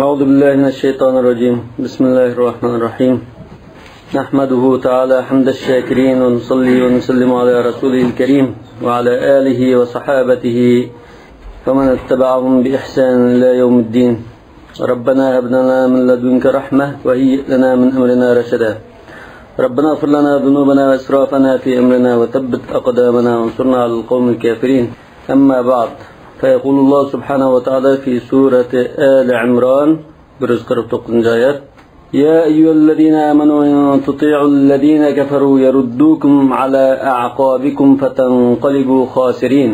أعوذ بالله من الشيطان الرجيم. بسم الله الرحمن الرحيم. نحمده تعالى حمد الشاكرين ونصلي ونسلم على رسوله الكريم وعلى آله وصحابته ومن اتبعهم بإحسان إلى يوم الدين. ربنا هب لنا من لدنك رحمة وهيئ لنا من أمرنا رشدا. ربنا اغفر لنا ذنوبنا وإسرافنا في أمرنا وثبت أقدامنا وانصرنا على القوم الكافرين. أما بعد، فيقول الله سبحانه وتعالى في سورة آل عمران برزق آيات: يا أيها الذين آمنوا إن تطيعوا الذين كفروا يردوكم على أعقابكم فتنقلبوا خاسرين.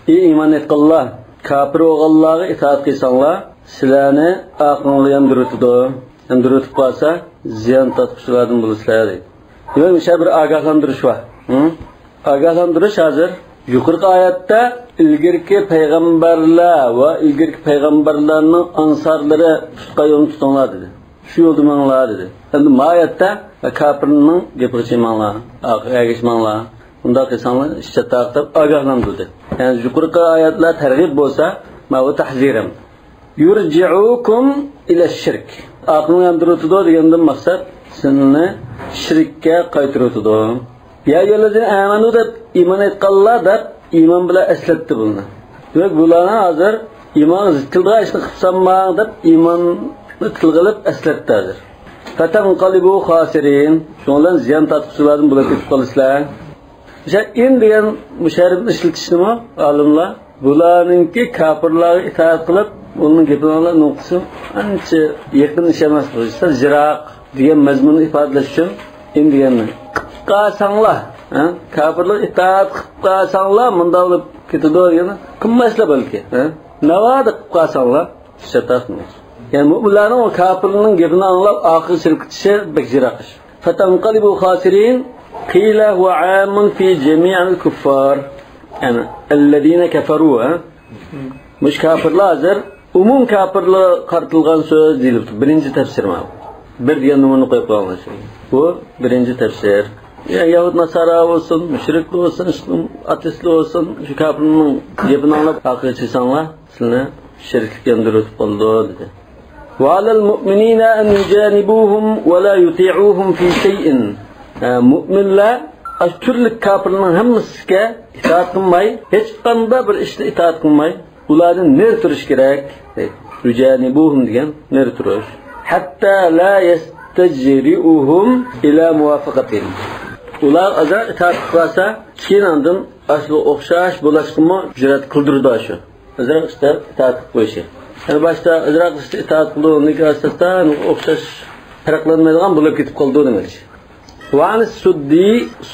إيمان الله كافر الله إطاعت قيسانlar sizlarni aqlingizga yamdirib qolsa ziyon tortquchilardan bo'lasizlar deydi. Demak, o'sha bir ogohlantirish bor. Ogohlantirish hozir yuqorgi oyatda ilgirki payg'ambarlar va ilgirki payg'ambarlarning ansarlari tutqa yo'lni tutinglar dedi. Shu yo'lda manglar dedi. Endi bu oyatda kafirning gapiga chiqmanglar, ergashmanglar. Bunda qilsanglar ishcha taqtab ogohlantirdi. Ya'ni yuqorgi oyatlar targ'ib bo'lsa, ma va tahziram. Yurji'ukum ila shirk. Aqlni yamdirutdi degandan maqsad sizni shirkka qaytarutdi. Ya yo'ldan amanu deb iymon etganlar deb iymon bilan eslatdi buni. Demak, bularni hozir iymon zikrilda ishni qilsanmang deb iymon qilib eslatdi hozir. Fatanqalibu khasirin. Shundan ziyon tortquchilardan bo'lib ketib qolasizlar. O'sha in degan musharrifni ishlatishni olimlar bularningki kafirlarga itoat qilib onun gaplarning nuqsi ancha yaqin ish emas bo'lsa, jiroq degan mazmunni ifodalash uchun in deganni qilsanglar, kafirlar itoat qilsanglar bunda bo'lib ketadi degani qilmaslar balki, navada qilsanglar shataqmas. Ya'ni mu'minlarning o kafirning gapini anglab oxir shirkitishi bek jiroq ish. Fatanqalibu khasirin qila huwa 'amun fi jami'il kuffar. Yani alladina kafaru, mush kafirlar hozir umum kafirlar qartilgan so'z deyilibdi. Birinchi tafsir mana. Bir degan nimani qo'yib qo'yamiz. Bu birinchi tafsir. Ya Yahud Nasara olsun, müşrik olsun, ateistlar olsun, şu kafirning gapini anglab aql chiqsanglar, sizni shirkka yondirib qoldi dedi. Va alal mu'minina an yujanibuhum va la yuti'uhum fi shay'in. Mu'minlar turli kafirning hammasiga itoat qilmay, hech qanday bir ishga itoat qilmay, ulardan ner turish kerak. Yujanibuhum degan ner turish. Hatta la yastajri'uhum ila muwafaqatihim. Ular azar itoat qilsa, keyindan asli o'xshash bo'lishni jur'at qildirdi shu. Azar itoat qo'yishi. Yani başta azraq itoat qildi, asosdan o'xshash farqlanmaydigan bo'lib ketib qoldi demak. Va'an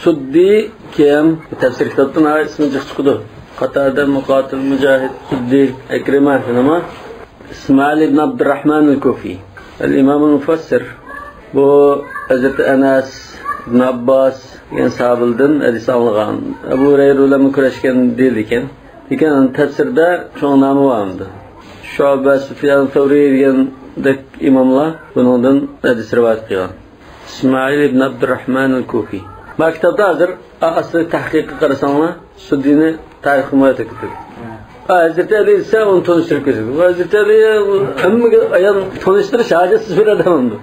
Suddi kim tafsir kitobdan ismi chiqdi. Qatada Muqatil Mujahid Suddi Ikrimah nima? İsmail ibn Abdurrahman al-Kufi. Al-Imam al-Mufassir. Bu Hazrat Anas ibn Abbas degan sahabildan hadis olgan. Abu Hurayra bilan kurashgan deydi ekan. Lekin tafsirda cho'ng nomi bordi. Shu'ba Sufyan Savri degan imomlar bundan hadis rivoyat qilgan. İsmail ibn Abdurrahman al-Kufi. Bu kitobda hozir asli tahqiqqa qarasanglar, Suddini tarixini aytadi. Hazreti Ali ise onu tanıştırıp getirdi. Hazreti Ali hammaga ayam tanıştırış hajatsiz bir adamdı.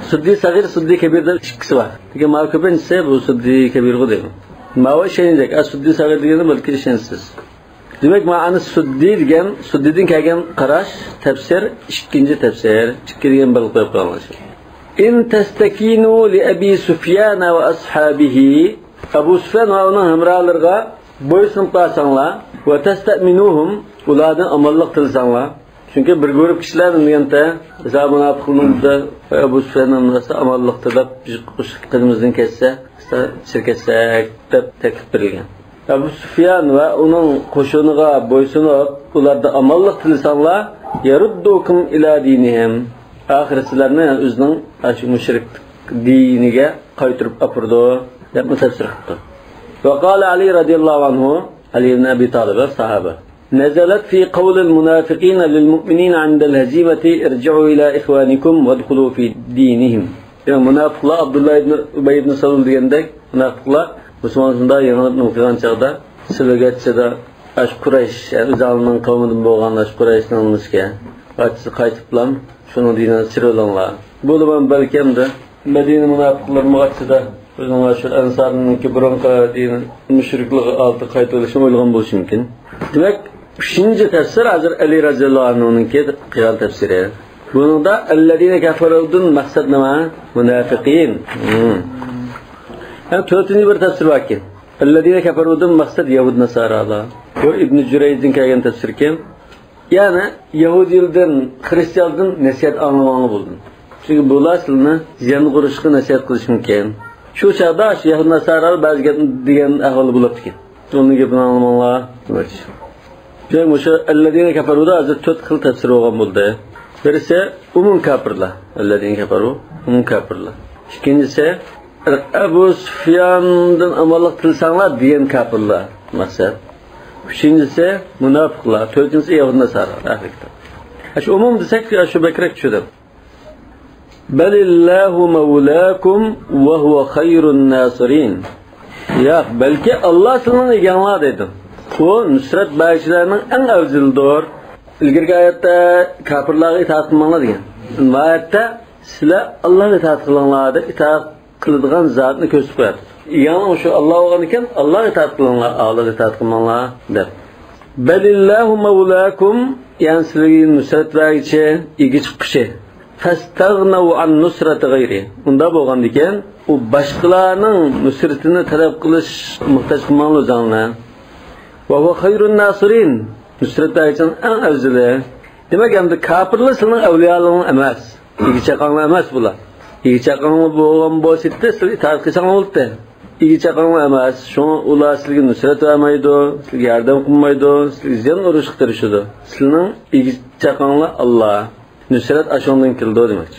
Suddi sagir, Suddi kebirde ikisi var. Peki mavkıben ise bu Suddi kebir o değil mi? Mava şeyinecek. Suddi sagir diyeni belki işensiz. Demek ma'anı Suddi degen, Suddi'den kelgen qarash, tefsir, ikinci tefsir, çıkırgen balık koyup kalmışır. İn testekinu li Abi Sufyan ve ashabihi. Abu Sufyan ve onun hemralarına boysunib qalsanglar va tastaminuhum, ulardan amallik qilsanglar. Çünkü bir grup kişiler deganda zaman munofiqlarda Abu Sufyanning narsa amallikda deb qo'shqimizdan ketsa, shirkatsak deb taklif berilgan. Abu Sufyan va uning qo'shiniga bo'ysunib, ularda amallik qilsanglar, yaruddukum ila dinihim. Oxiratlarni o'zining shu mushrik diniga qaytirib apurdi deb tafsir qildi. وقال علي رضي الله عنه علي بن أبي طالب الصحابة نزلت في قول المنافقين للمؤمنين عند الهزيمة ارجعوا إلى إخوانكم وادخلوا في دينهم. Yani münafıklar Abdullah ibn Ubay ibn Salul diyendek münafıklar Müslümanlar yanılıp nuklegan çağda sizlerge de Kureyş, yani Uzalının kavminin boğan Kureyş'in almışken Açısı qaytıplam, şunu dinen sırılınlar. Bu da ben belki de Medine münafıklarımı açıda özünün şu Ensar'ın ki bronka dinen müşrikliği altı qaytılışını oylayan boluşu mümkün. Demek, üçüncü tefsir hazır Ali radıyallahu anh'ın ki kıyal tefsiri. Bunun da ellezine keferudun maksat nima? Münafikin. Yani dördüncü bir tefsir var ki. Ellezine keferudun maksat Yahud Nasaralar. Bu İbn-i Cüreyz'in kaygan tefsir kim? Yani Yahudiyilden, Hristiyandan nasihat anlamanı buldun. Çünkü bu aslında ziyan kuruşku nasihat kılış mümkün. Şu çağda şu Yahud Nasaralar bazı diyen ahvalı bulup ki. Onun gibi anlamanlar demek. Çünkü şu ellezine keferuda hazır dört kıl tefsir olan buldu. Birisi umum kafirler. Ellezine keferu umum kafirler. İkincisi Ebu Süfyan'dan amallık kılsanlar diyen kafirler. Maksat. Üçüncüsü münafıklar. Dördüncüsü Yahud Nasaralar. Şu umum desek şu bekrek şudur. Belillahu mevlakum ve huve hayrun nasirin. Ya belki Allah sizin egenler dedim. Bu nusret bağışçılarının en avcılıdır. İlgirki ayette kafirlara itaat kılmanlar degan. Bu ayette sizler Allah'a itaat kılınlar deb itaat kıladigan zatni ko'rsatib qo'yadi. Yani şu Allah olgan ekan Allah'a itaat kılınlar, Allah'a itaat kılmanlar deb. Belillahu mevlakum, yani sizlarga nusret bağışçı, igi chiqqishi. Fastagnaw an nusrati g'ayri. Unda bo'lgan ekan, u boshqalarning nusratini talab qilish muhtoj qilmanglar o'zinglar. Va huwa khayrun nasirin. Nusrat bağışçının en afzali. Demek endi kafirlar sizning avliyolaringiz emas. Igi chaqanlar emas bular. Igi chaqanlar bo'lgan bo'lsa-da, siz itoat qilsangiz bo'ldi. Igi chaqanlar emas. Shuni ular sizga nusrat bermaydi, sizga yordam qilmaydi, sizga ziyon urush qilishadi. Sizning igi chaqanlar Allah. Nusrat ashondan keldi demak.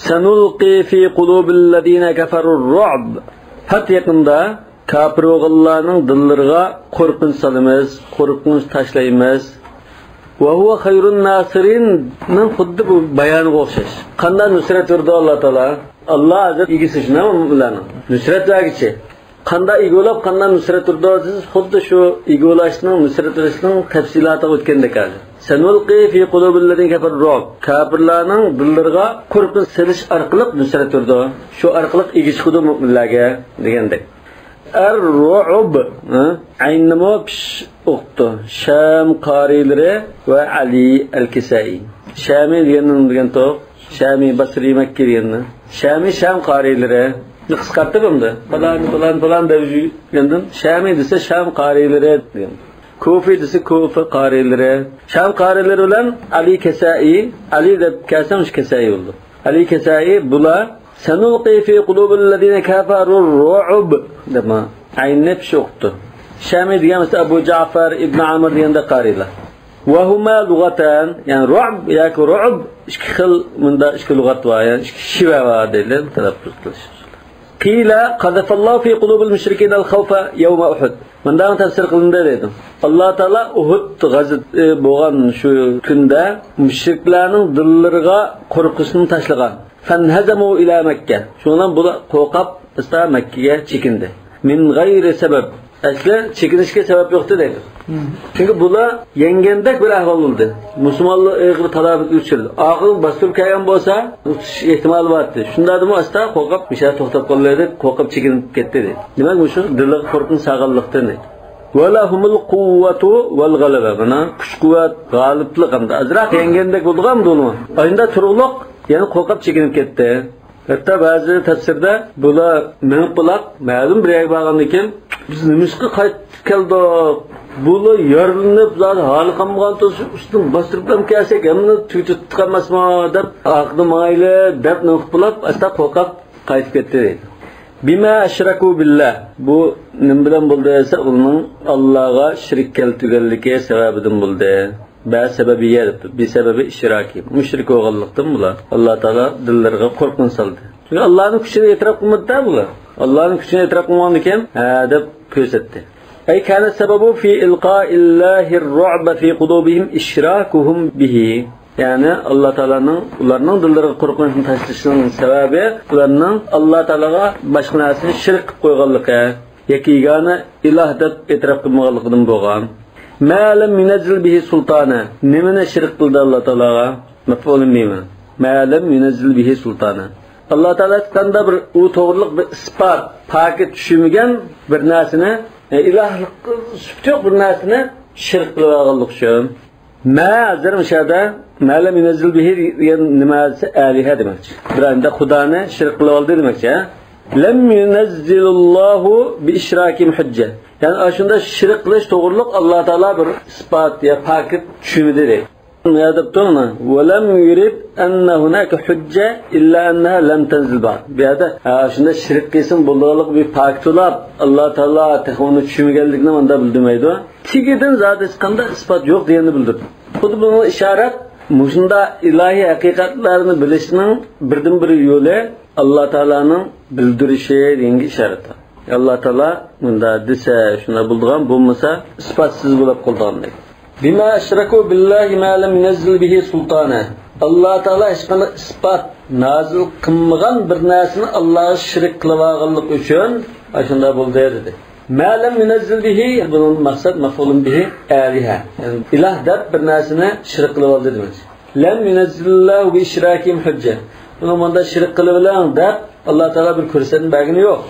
Sanulqi fi qulubil ladina kafaru ar-ru'b. Hat yaqinda kafir o'g'illarning dillariga qo'rqinch solamiz, qo'rqinch tashlaymiz. Va huwa khayrun nasirin min xuddi bu bayoniga o'xshash. Qanday nusrat berdi Alloh taolo? Alloh azat igisi shuna ularni. Nusrat bergichi. Qanday igolab, qanday nusrat berdi? Xuddi shu igolashning, nusrat berishning tafsilotiga o'tgandek hali. Sanulqi fi qulubil ladina kafaru ar-ru'b. Kafirlarning dillariga qo'rqinch solish orqali nusrat berdi. Shu orqali igi chiqdi mu'minlarga degandek. Er-ru'b aynimo pish o'qdi. Sham qariylari va Ali al-Kisai. Shami degan to'q, Shami Basri Makki deganni. Sham qariylari. Qisqartib endi. Falan degandan Shami desa Sham qariylari degan. Kufi desa Kufa qariylari. Sham qariylari bilan Ali Kisai, Ali deb kasam Kisai bo'ldi. Ali Kisai bular Sanulqi fi qulubil ladina kafaru ar-ru'b dema aynib shoqdi. Shami degan Abu Ja'far ibn Amr deganda qariylar. Va huma lughatan, yani ru'b yoki ru'b ikki xil bunda ikki lug'at bor, yani ikki shiva bor deyiladi talaffuz qilish. Qila qadafallohu fi qulubil mushrikin al-khawfa yawm Uhud. Bundan tafsir qilindi dedim. Alloh taolo Uhud g'azot bo'lgan shu kunda mushriklarning dillariga qo'rqishni tashlagan. Fanhazamu ila Makka. Shundan bular qo'rqib ista Makkaga chekindi. Min g'ayri sabab. Asli chekinishga sabab yo'qdi deydi. Çünkü bular yengandek bir ahvol bo'ldi. Musulmonlar og'ir talabut uchirdi. Og'ir bostirib kelgan bo'lsa, o'tish ehtimoli bor edi. Shunda ham asta qo'rqib, misha to'xtab qoldi, qo'rqib chekinib ketdi dedi. Demak, bu shu dilga qo'rqinch saqlanlikdan dedi. Walahumul quwwatu wal ghalaba. Mana kuch-quvvat, g'oliblik hamda azroq yengandek bo'lgan bo'ldi. Ayında turug'liq, ya'ni qo'rqib chekinib ketdi. Hatta ba'zi tafsirda bular minib bulaq, ma'lum bir yerga borgandan keyin biz nimishqa qaytib keldik. Bular yorilib, zaten hali qolmagan to'sh ustun bostirib kelsak, hamni tutib qolmasmi deb, aqdi mayli deb nima qilib, asta qo'rqib qaytib ketdi deydi. Bima ashraku billah. Bu nima bilan bo'ldi desa, uning Allohga shirk keltirganligi sababidan bo'ldi. Ba sababiyya, bi sababi ishraki. Mushrik bo'lganlikdan bular Alloh taolo dillariga qo'rqinch soldi. Chunki Allohning kuchini e'tirof qilmadi bular. Allohning kuchini e'tirof qilgan ekan, deb ko'rsatdi. Ay kana sababu fi ilqa'illahir ru'ba fi qulubihim ishrakuhum bihi. Yani Allah Teala'nın ularning dillariga qo'rqinchni tashlashining sababi ularning Alloh taologa boshqa narsani shirk qilib qo'yganligi yoki yagona iloh deb e'tirof qilmaganligidan bo'lgan. Ma lam yunazzil bihi sultana. Nimani shirk qildi Alloh taologa? Maf'ulun bihi. Ma lam yunazzil bihi sultana. Alloh taolo qanda bir u to'g'riliq bir isbot, paki tushunmagan bir narsani, ilohlik yo'q bir narsani shirk qilib olganlik uchun. Ma azr mishada ma lam yunazzil bihi nimasi aliha demakchi. Biranda Xudoni shirk qilib oldi demakchi. Lam yunazzilullohu bi ishrakim hujja. Yani şunda şirk qilish to'g'riliq Alloh taolo bir isbot ya paki tushunmadi deydi. Yadabtuna ve lem yurid enne hunaka hujja illa enneha lem tenzil ba'd. Bu yerda shunda shirk qilsin bo'ldiqlik bir paktulab Alloh taolo texoni tushunmaganligini manda bildirmaydi. Tigidan zot qanday isbot yo'q deganini bildirdi. Xuddi bu ishorat mushunda ilohiy haqiqatlarni bilishning birdan-bir yo'li Alloh taolaning bildirishi degan ishorat. Alloh taolo bunda desa shuna bildigan bo'lmasa isbotsiz bo'lib qolganday. Bima ashraku billahi ma lam yunazzil bihi sultana. Alloh taolo hech qanday isbot nozil qilmagan bir narsani Allohga shirk qilganlik uchun shunda bo'ldi dedi. Ma lam yunazzil bihi bunun maqsad maf'ulun bihi aliha. Yani iloh deb bir narsani shirk qilib oldi demak. Lam yunazzillahu bi ishrakim hujja. Buni bunda shirk qilib bilan deb Alloh taolo bir ko'rsatma bergani yo'q.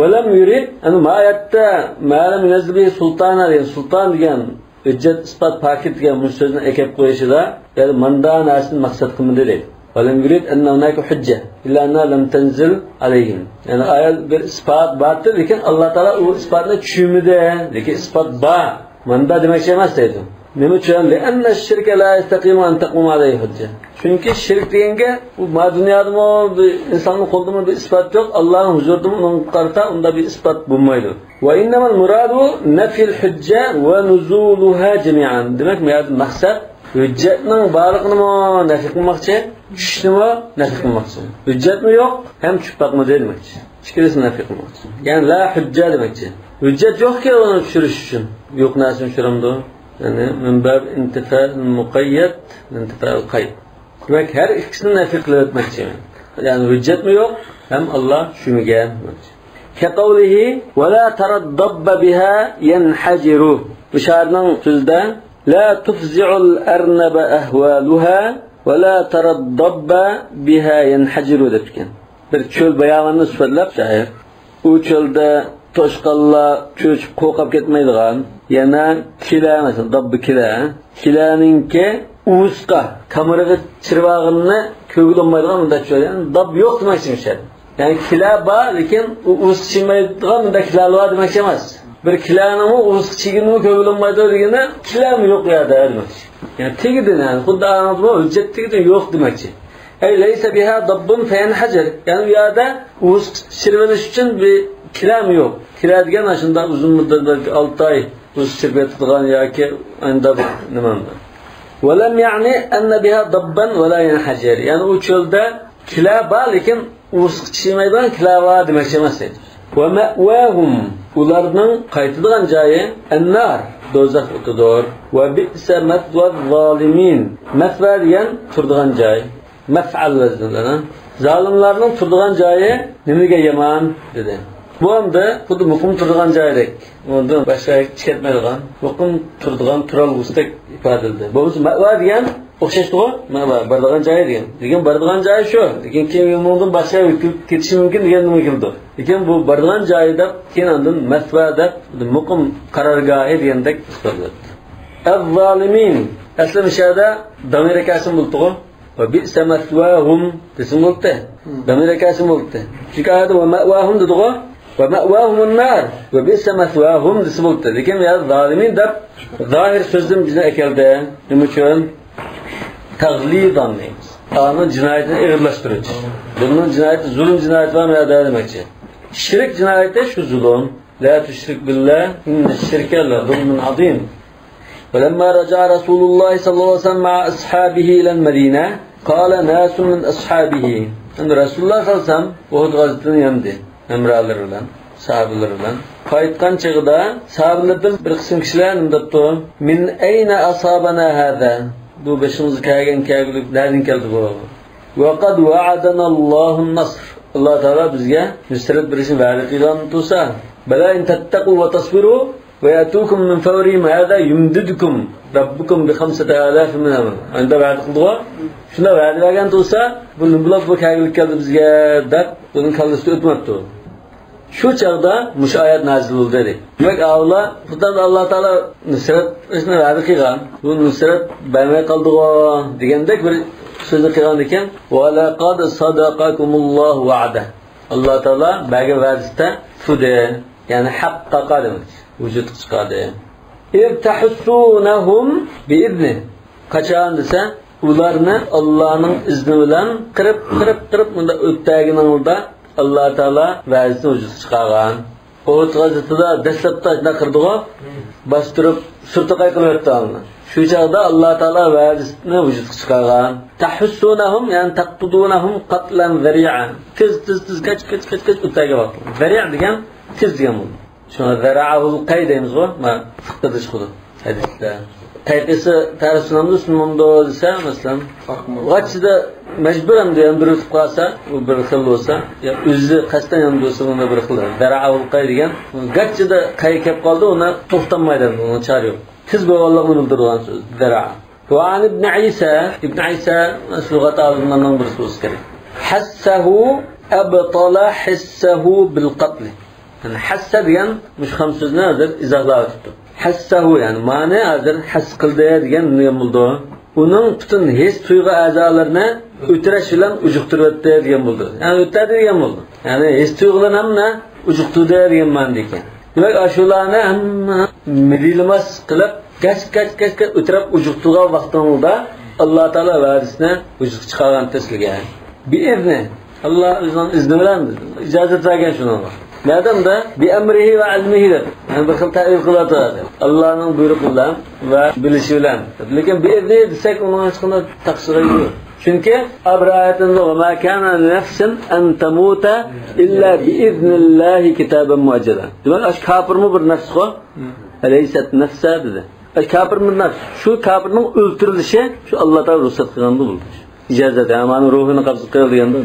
Velam yurid yani mayatta ma'lam yunazzibi sultana degan sultan degan hujjat isbot paket degan bu so'zni ekib qo'yishida ya'ni mandan asl maqsad qilmadi deydi. Velam yurid anna hunaka hujja illa anna lam tanzil alayhim. Yani ayat bir isbot bordir lekin Alloh taolo u isbotni tushunmadi. Lekin isbot bor. Manda demak emas deydi. Nima uchun? Li'anna ash-shirka la yastaqimu an taquma alayhi hujja. Chunki shirk deganga bu dunyodami insonning qo'lida bir isbot yo'q. Allohning huzurida uning qarta unda bir isbot bo'lmaydi. Va innamal muradu nafil hujja va nuzuluha jami'an. Demak, maqsad hujjatning borlig'ini nafi qilmoqchi, tushishnimi nafi qilmoqchi. Hujjatmi yo'q, ham tushib boqmaydi demakchi. Ikkilisini nafi qilmoqchi. Ya'ni la hujja demakchi. Hujjat yo'qki uni tushirish uchun. Yo'q narsani tushiramdi. Yani min bab intifal muqayyad, intifal qayd. Demek her ikisini nafi qilib o'tmoqchi. Yani hujjat mi yo'q, ham Alloh tushungan. Kaqawlihi va la taraddabba biha yanhajiru. Bu shartning so'zida la tufzi'ul arnaba ahwaluha va la taraddabba biha yanhajiru debgan. Bir cho'l bayonini sifatlab shoir. U cho'lda toshqanlar cho'chib qo'rqib ketmaydigan, yana kila masalan dabbi kilaninki uusqa kameraga chirvag'ini ko'gilmaydigan unda cho'yan dab yo'q demoqchi. Yani kila bor lekin uus chimaydigan unda kilalar demoqchi emas. Bir kilanimi uus chigini ko'gilmaydi deganda kilami yo'q yerda demoqchi. Yani tegidin yani xuddi anadma hujjat tegidin yo'q demoqchi. Ay laysa biha dabbun fayanhajar. Yani u yerda uus chirvanish uchun bir kilam yo'q. Kila degan shunda uzun muddatda 6 oy o'z chirbatgan yoki unda nimanda. Walam ya'ni anna biha dabban wala yanhajar. Yani u cho'lda kila bor lekin ursiq chimaydigan kila bor demoqchi emas edi. Wa ma'wahum ularning qaytadigan joyi an-nar, do'zax o'tidir. Wa bi'sa mathwa zalimin. Mathwa degan turadigan joy. Maf'al vaznlari. Zolimlarning turadigan joyi nimaga yomon dedi. Bu anda xuddi muqim turadigan joydek. Undan boshqa chiqarmaydigan, muqim turadigan turalg'usdek ifodaldi. Bu ma'va degan o'xshashdi-ku, ma'va boradigan joy degan. Lekin boradigan joy shu. Lekin keyin undan boshqa ketishi mumkin degan nima keldi. Lekin bu boradigan joyda keyin undan masva deb muqim qarorgohi degandek ifodaldi. Az-zalimin asli mishada damir akasim bo'ldi-ku. Va bi'sa maswahum desam bo'ldi. Damir akasim bo'ldi. Chunki ayda va ma'wahum dedi-ku. Ve ma'vahumun nar ve bi'sa maswahum disbultu. Lekin ya zalimin deb zahir sözüm bize ekeldi. Nima uchun? Tag'lidan deymiz. Qonun jinoyatini og'irlashtiruvchi. Bunun jinoyati zulm jinoyati va nima demakchi? Shirk jinoyati shu zulm. La tushrik billah inna shirka la zulmun azim. ولما رجع رسول الله صلى الله عليه وسلم مع أصحابه إلى المدينة قال ناس من أصحابه أن رسول الله صلى الله عليه وسلم Uhud gazasını yendi. Emralar bilan, sahabeler bilan qaytgan chig'ida sahabelardan bir qism kishilar undapti. Min ayna asabana hada? Bu başımızı kayganlardan keldi bu. Wa qad wa'adana Allohun nasr. Alloh taolo bizga nusrat berishni va'da qilgan tursa, bala in tattaqu va tasbiru ve yatukum min fawrihim hada yumdidukum rabbukum bi 5000 min amr. Anda va'd qildi. Shunda va'd bergan bo'lsa, buni bular bu kagilik keldi bizga deb, buning kallasi o'tmabdi. Shu chaqda mush oyat nazil bo'ldi dedi. Demak, Xudodan Alloh taolo nusrat ishni va'da qilgan. Bu nusrat bermay qoldi-ku degandek bir so'zni qilgan ekan. Va laqad sadaqakumullohu va'da. Alloh taolo bergan va'dasida fude, ya'ni haqqaqa demak. Vujud chiqadi. İbtahsunahum biizni. Qachon desa, ularni Allohning izni bilan qirib bunda o'tdaginingda Alloh taolo va'zini vujud chiqargan. Uhud g'azotida dastlabda shunday qirdi-ku, bostirib surtaqay qilyapti uni. Shu chaqda Alloh taolo va'zini vujud chiqargan. Tahussunahum ya'ni taqtudunahum qatlan zari'an. Tez kach o'tdaga bor. Zari' degan tez degan bo'ldi. Shuna zara'ul qay deymiz-ku, ma fiqhda chiqdi hadisda. Qayqisi tarsunamda sunamda desa, masalan, vaqtida majburan degan bir o'tib qolsa, u bir xil bo'lsa, yo o'zi qasdan ham bo'lsa, unda bir xil. Zara'ul qay degan, gachida qay kelib qoldi, uni to'xtamaydi, uni chari yo'q. Tiz bo'lganligini bildirgan so'z, zara'a. Va an ibn Isa lug'at olimlarining bir so'zi kerak. Hassahu abtala hissahu bil qatl. Yani hassa degan mush ham so'zni hozir izohlab o'tibdi. Hassahu yani ma'ni hozir his qildi degan nima bo'ldi? Uning butun his tuyg'u a'zolarini o'tirash bilan ujuqtiribdi degan bo'ldi. Yani o'tadi degan bo'ldi. Yani his tuyg'ularni hamma ujuqtirdi degan ma'noda ekan. Demak, ashularni hamma mililmas qilib, gach o'tirib ujuqtirgan vaqtida Alloh taolo va'dasini ujuq chiqargan tasliga. Bi'izni Alloh o'zining izni bilan ijozat bergan shuni. Madamda bi amrihi va ilmihi deb. Yani bir xil ta'rif qiladi. Allohning buyrug'i bilan va bilishi bilan. Lekin bi izni desak, uni hech qanday taqsiri yo'q. Chunki abrayatun va ma kana nafsin an tamuta illa bi iznillahi kitaban muajjala. Demak, ash kafirmi bir nafsqo? Alaysat nafsa dedi. Ash kafirmi nafs. Shu kafirning o'ltirilishi shu Alloh taolo ruxsat qilgan bo'ldi. İcazat, yani ruhini qabz qilganda.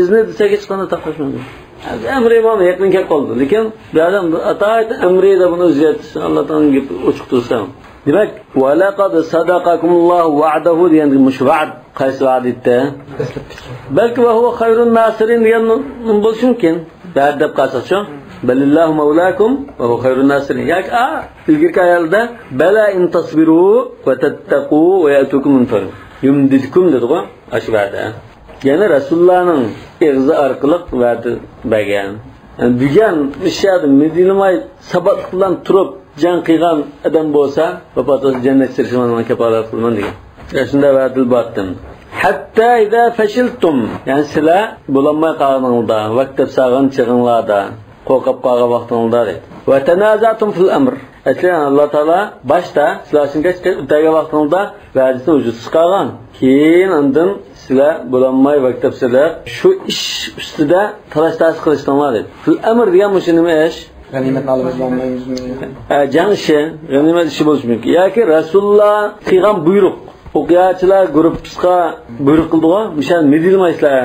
İzni desak hech qanday taqsirmaydi. Emri imam yakın kelib qoldi. Lekin bu odam atoat emrida buni o'zgartirish Allohdan gap ochiq tursa. Demak, va laqad sadaqakumullohu va'dahu degan mush va'd qaysi va'd etdi? Balki va huwa khayrun nasirin degan bo'lishi mumkin. Ba'd deb qasaqchi. Balillahu mawlakum va huwa khayrun nasirin. Yak ilgirki ayolda bala in tasbiru va tattaqu va ya'tukum min fadl. Yumdidkum dedi-ku, ash va'da. Yani Resulullah'ın egzi arqılıq va'da bergan. Yani bugan mishadi Medinamay sabat bilan turib jang qilgan odam bo'lsa, vafotasi jannat kirishini kafolat qilman degan. Shunda va'dil batdim. Hatta idza fashiltum, yani sizlar bo'lolmay qolganingda, vaqt saqan chig'inglarda, qo'rqib qolgan vaqtinglarda dedi. Va tanazatum fil amr. Aslan Alloh taolo boshda sizlar shunga o'taga vaqtingda va'dasini vujud chiqargan. Keyin undan sizlar bo'lolmay vaqtapsizlar shu ish ustida talash qilishdanlar dedi. Fil amr degan mush nima ish? G'animat olmaymiz. Jang ishi, g'animat ishi bo'lishi mumkin. Yoki Rasululloh qilgan buyruq. O'qiyachilar guruhga buyruq qildi-ku, mishan medilmaysizlar.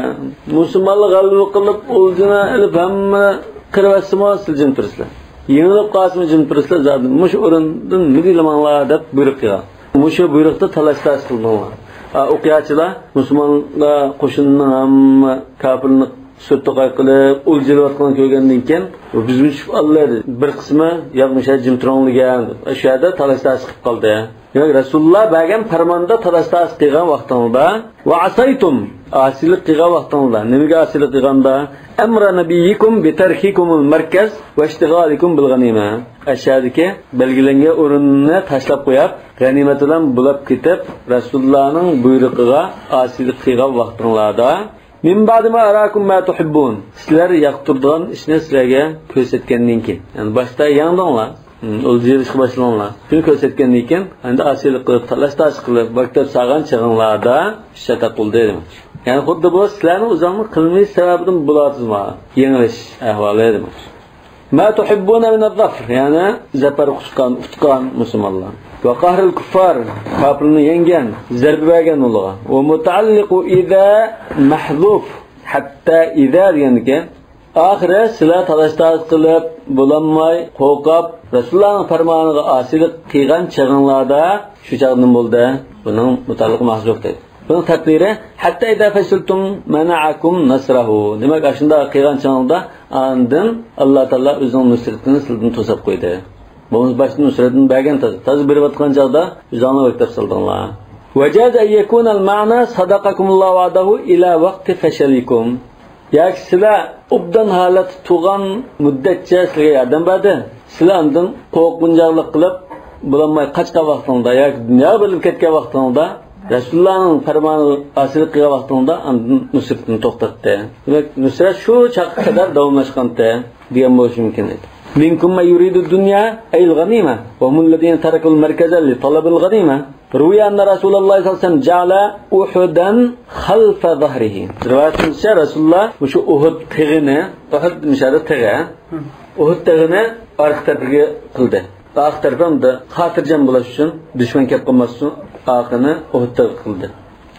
Musulmonlar g'alaba qilib, o'zini ilib hamma qirvasimo siljin tursizlar. Yengilib qolsin jin tursizlar, zadim mush o'rindan medilmanlar deb buyruq qilgan. Mush buyruqda talash qildilar. O'qiyachilar musulmonlar qo'shinning hamma kafirni sirtqoy qilib o'ljilayotgan ko'rgandan keyin bizning Allah bir qismi yo'qmisha jim turonligan shu yerda talash qilib qoldi. Demak, Rasululloh bergan farmonda talash qilgan vaqtida va asaytum asilik qilgan vaqtida nimaga asilik qilganda amra nabiyikum bi tarhikumul markaz va ishtighalikum bil g'anima. Ashadiki belgilangan o'rinni tashlab qo'yib, g'animat bilan bulab ketib, Rasulullohning buyrug'iga asilik qilgan vaqtinglarda min ba'dima arakum ma tuhibbun. Sizlar yoqtirgan ishni sizlarga ko'rsatgandan keyin, ya'ni boshda yangdinglar, o'ldirishga boshlanglar. Shuni ko'rsatgandan keyin, endi asilik qilib, talash qilib, vaqtda saqan chig'inglarda shata qildi demak. Yani xuddi bu sizlarning o'zingni qilmish sababidan bo'ladimi? Yengilish ahvoli demak. Ma tuhibbuna min az-zafr, yani zafar qutgan musulmonlar. Va qahrul kuffar, kafirni yengan, zarba bergan ularga. Va mutaalliqu idza mahzuf, hatta idza deganki Ahire sizlar talashtaş qilib, bulanmay, qo'rqib, Rasulullohning farmoniga osilik qilgan chaqinlarda shu chaqnim bo'ldi. Buning mutaalliq mahzuf deydi. Buning taqdiri hatta idza fasiltum mana'akum nasrahu. Demak, shunda qilgan chaqinda andin Alloh taolo o'zining nusratini sizdan to'sib qo'ydi. Bunun başını nusratini bergan taz berib atgan chaqda o'zingni o'ktab sildinglar. Wajaz an yakuna al-ma'na sadaqakumullahu wa'dahu ila waqti fashalikum. Yoki sizlar obdan holat tug'an muddatcha sizga yordam berdi. Sizlar undan qo'rqinchoqlik qilib bulanmay qochgan vaqtingda yoki dunyo bilib ketgan vaqtingda Rasulullohning farmoni asir qilgan vaqtingda undan nusratni to'xtatdi. Demak, nusrat shu chaqqa qadar davomlashganda degan bo'lishi mumkin edi. منكم ما يريد الدنيا أي الغنيمة وهم الذين تركوا المركز لطلب الغنيمة روي أن رسول الله صلى الله عليه وسلم جعل أحدا خلف ظهره رواية رسول الله مش أحد تغنى أحد مش هذا تغى أحد تغنى أرختر قلده أرختر فهمده خاطر جنب لشون دشمن كيف قمصون آخرنا أحد تغلده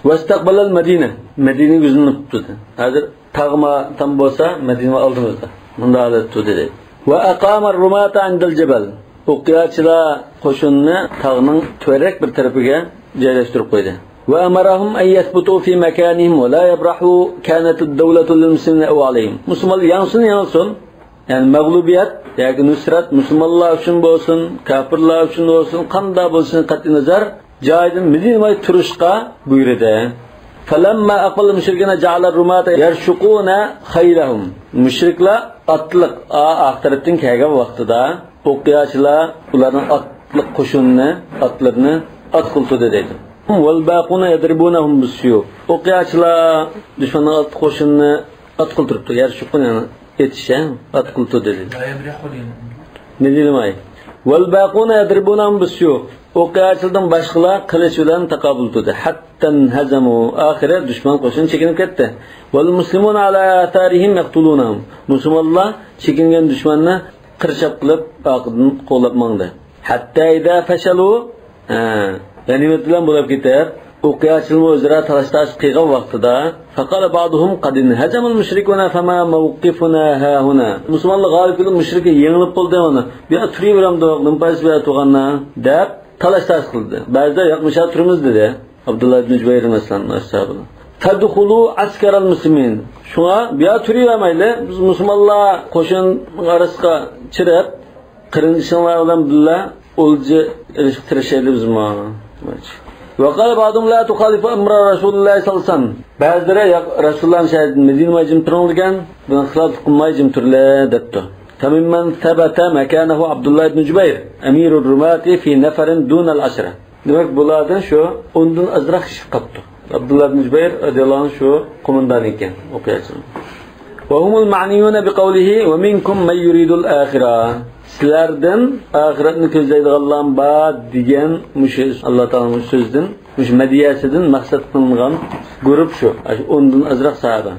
واستقبل المدينة مدينة جزء نبتده هذا تغمى تنبوسا مدينة ألدمزده من هذا تودده وأقام الرماة عند الجبل وقياتشلا قشن تغنن تورك بالتربية جالستر قيده وأمرهم أن يثبتوا في مكانهم ولا يبرحوا كانت الدولة للمسلمين أو عليهم مسلم يانسون يعني مغلوبيات يعني نصرت مسلم الله شن بوسن كافر الله شن بوسن قمدا بوسن قطع نظر جايدن مدينة ما ترشقا بيرده فلما أقبل المشركين جعل الرماة يرشقون خيلهم مشركلا atlık aktarıptın kaygan vaqtida o'qiyachilar ularning atliq qo'shinni atlarni at qildi dedi. Wal baquna yadribunahum bisyuf. O'qiyachilar dushmanning at qo'shinni at qiltiribdi. Yar shuqun etisha at qildi dedi. Ne deymay? Wal baquna yadribunahum bisyuf. O'qiyachilardan boshqalar qilich bilan taqabul qildi. Hatta hazamu oxiri dushman qo'shin chekinib ketdi. Wal muslimuna ala atarihim yaqtulunhum. Musulmonlar chekingan dushmanni qirchab qilib oqidan qo'llab mangdi. Hatta ida fashalu g'animat bilan bo'lib ketar. O'qiyachilar o'zaro talash qilgan vaqtida faqala ba'duhum qad hazamal mushrikuna fama mawqifuna ha huna. Musulmonlar g'olib bo'lib mushrikka yengilib qoldi uni. Bu turiveramdi, nimpas bu tug'anna deb talash qildi. Ba'zida yo'qmisha turimiz dedi. Abdullah ibn Jubayr masalan ashabi. Tadkhulu askaral muslimin. Shuna biya turiyamayli. Biz musulmonlar qo'shin arasqa chirib, qirindishlar bilan billa o'lji ilishtirishayli bizmi? Vaqala ba'dum la tukhalifu amra Rasululloh sallallohu alayhi vasallam. Ba'zilari Rasulullohning shahid Madinaga jim turilgan, buni xilaf qilmay jim turla debdi. Tamimman thabata makanahu Abdullah ibn Jubayr, amirur rumati fi nafarin dun al-ashra. Demak, bulardan shu undan azroq ish qilibdi. Abdullah ibn Jubayr radhiyallohu anhu shu qo'mondan ekan, o'qiyachi. Va humul ma'niyuna bi qawlihi va minkum man yuridu al-akhirah. Sizlardan oxiratni ko'zlaydiganlar bor degan mush Alloh taoloning so'zidan, mush madiyasidan maqsad qilingan guruh shu. Undan azroq sahaba.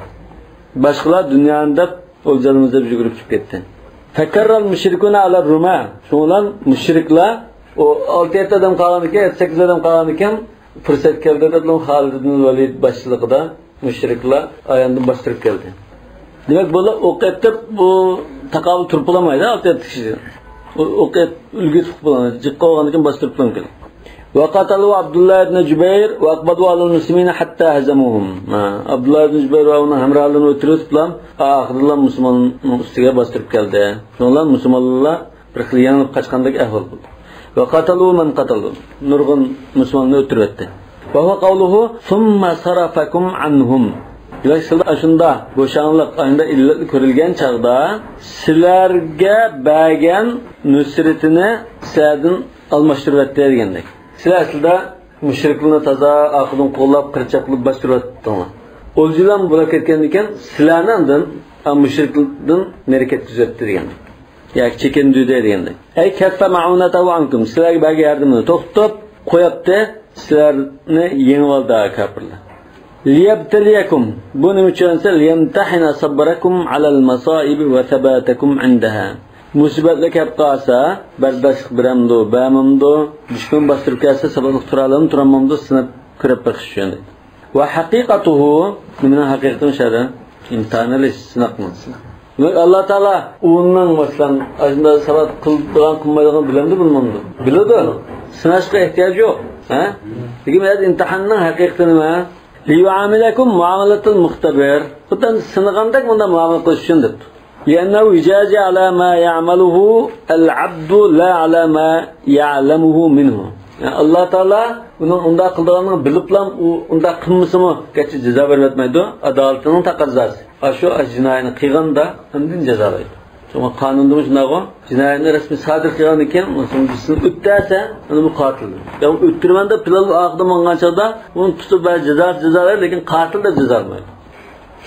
Boshqalar dunyoda o'ljanimizda yugurib chiqib ketdi. Fakarral mushrikuna ala ruma. Shundan mushriklar o 6 adam qolgan ekan, 8 adam qolgan ekan, fursat keldi dedilar Xolid ibn Valid boshchiligida mushriklar ayondan bostirib keldi. Demak, bular o'qitib bu taqobil turib bo'lmaydi, 6 kishi. O'qit ulgi turib bo'lmaydi. Jiqqa olgandan keyin bostirib keldi. Wa qatalu Abdullah ibn Jubayr wa aqbadu ala al-muslimin hatta hazamuhum. Abdullah ibn Jubayr va uning hamrohlarini o'tirib bilan oxirlar musulmonning ustiga bostirib keldi. Shunlar musulmonlar bir xil yanilib qochgandek ahvol bo'ldi. Wa qatalu man qatalu. Nurg'un musulmonni o'tirib o'tdi. Wa huwa qawluhu thumma sarafakum anhum. Demak, sizlar shunda bo'shanliq ayında illat ko'rilgan chaqda sizlarga bergan nusratini sizlardan almashtirib o'tdi degandek. Sizlar aslida mushriklarni toza aqldan qo'llab qirchab qilib bostirib o'tdinglar. O'ljilar bo'lib ketgan ekan, sizlardan mushriklardan nariket tuzatdi degandek. Yoki chekindi degandek. Ay katta ma'unatahu ankum. Sizlarga bergan yordamini to'xtab qo'yapti, sizlarni yengib oldi kafirlar. Liyabtaliyakum. Buning uchun liyamtahina sabrakum alal masaib va thabatakum indaha. Musibatlar kelib qolsa, bardosh biramdo, bamamdo, dushman bostirib kelsa, sababli turalam, turamamdo sinib kirib chiqish uchun. Va haqiqatuhu, nima haqiqatan shara? Imtihonli sinaqmas. Allah Teala onun mesela aslında salat kıldıran kılmaydıran bilemdi bulundu. Biliyordu. Sınavga ihtiyacı yok. Peki mesela imtihanın hakikatini mi? لِيُعَامِلَكُمْ مُعَامَلَةُ الْمُخْتَبِرِ Bundan sınıgandak bundan muamele kılışın dedi. لِيَنَّهُ يُجَازِ عَلَى مَا يَعْمَلُهُ الْعَبْدُ لَا عَلَى مَا يَعْلَمُهُ مِنْهُ Yani Allah Teala bunun onda kıldığını biliplam onda kılması mı? Geçi ceza vermeydi. Adaletinin takazzası. Aşu cinayetini kıyğanda ondan cezalaydı. Çünkü kanunda şunday o. Cinayetini resmi sadir kıyğan iken, birisini öttürse onu bu katildir. Yani öttürmende pilalı ağda mangançada onu tutup cezalar lekin katil de cezalaydı.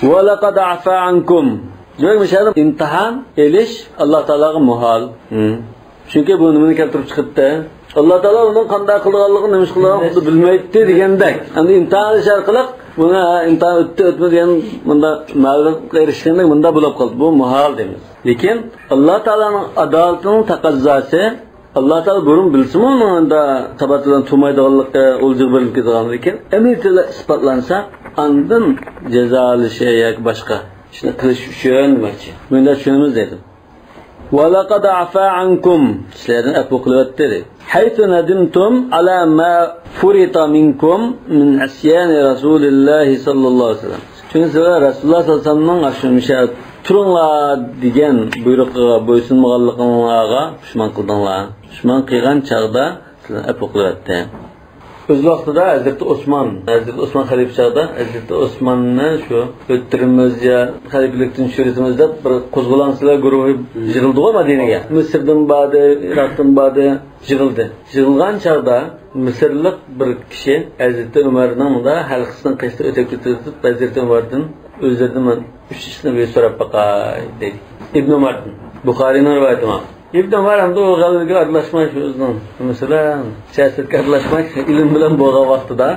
وَلَقَدْ عَفَا عَنْكُمْ Demek mesela imtihan, eliş Allah Teala'ga muhal. Çünkü bu nimeni keltirip çıkıptı. Allah Teala onun qanday qilganligini, nima qilganligini bilmaydi degandek. Endi imtihon sharqiliq buni imtihon o'tdi degan bunda ma'lumotga erishganda bunda bo'lib qoldi. Bu muhal deymiz. Lekin Allah Teala'ning adolatining taqozosi Allah Teala burun bilsin unda tabatdan tumaydiganlikka o'ljiq berilib ketgan lekin amirlar isbotlansa andin jazolishi yoki boshqa ishni qilish uchun demoqchi. Bunda tushunamiz dedim. وَلَقَدْ عَفَا عَنْكُمْ Sizlerden afu kılıvetti. حَيْثُ نَدِمْتُمْ عَلَى مَا فُرِطَ مِنْكُمْ مِنْ عَسْيَانِ رَسُولِ اللّٰهِ sallallahu aleyhi ve sellem. Çünkü sizler Resulullah sallallahu aleyhi ve sellem'nin aşırmışa turunlar degen buyruğa boysunmağanlıqlarga pişman kıldınlar. Pişman kıygan çağda sizlerden afu kılıvetti. Öz vaqtida Hazreti Osman xalifa çağda Hazreti Osman'ni şu o'ttirimizga xalifalikdan tushirishimizda bir qo'zg'olonchilar guruhi yig'ildi Madinaga. Misrdan ba'di, Iroqdan ba'di yig'ildi. Yig'ilgan chaqda Misrlik bir kishi Hazreti Umarning da halqasidan qechdi o'tib ketib Hazreti Umardan o'zlaridan men 3 ishni bir so'rab baqay dedi. Ibn Umardan Buxoriyning rivoyati bor. İbn Ömer hamda o g'alvaga aralashmak o'zining masalan siyosatga aralashmak ilm bilan bo'lgan vaqtida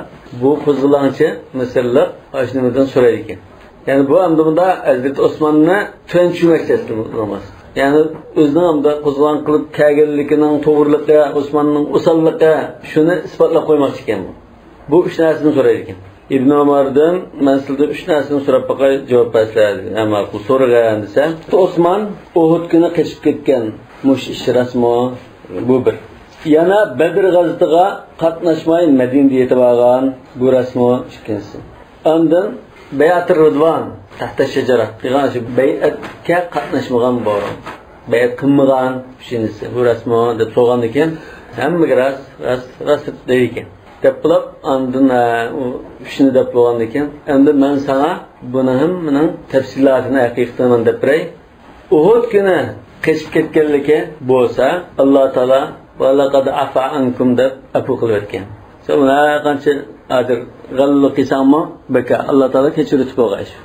bu qo'zg'olonchi Misrlik ashnimadan so'raydi ekan. Ya'ni bu hamda bunda Hazrat Osmonni tushunmoqchi emas. Ya'ni o'zining hamda qo'zg'olon qilib kelganligining to'g'riligi, Osmonning o'salligi shuni isbotlab qo'ymoqchi ekan bu. Bu uch narsani so'raydi ekan. İbn Ömer'den men sizdan 3 narsani so'rab baqay javob bersangiz. Ma'qul so'ragan desam, Osmon Uhud kuni qochib ketgan mush ish rasmi bu bir. Yana Badr g'azatiga qatnashmay Madinaga yetib olgan bu rasmi ikkinchisi. Ondan Bay'atur Ridvan tahta shajara qilgan shu bay'atga qatnashmagan bor. Bay'at qilmagan shinisi bu rasmi deb so'rgan ekan, hammaga ras deydi ekan. Deb qilib ondan shuni deb qo'ygan ekan. Endi men sana buni ham mening tafsilotini haqiqatan deb beray. Uhud kuni qechib ketganligi bo'lsa Alloh taolo valaqad afa ankum deb afu qilib o'tgan. Sonra qancha adir g'allo qilsammi baka Alloh taolo kechirib qo'ygan shu.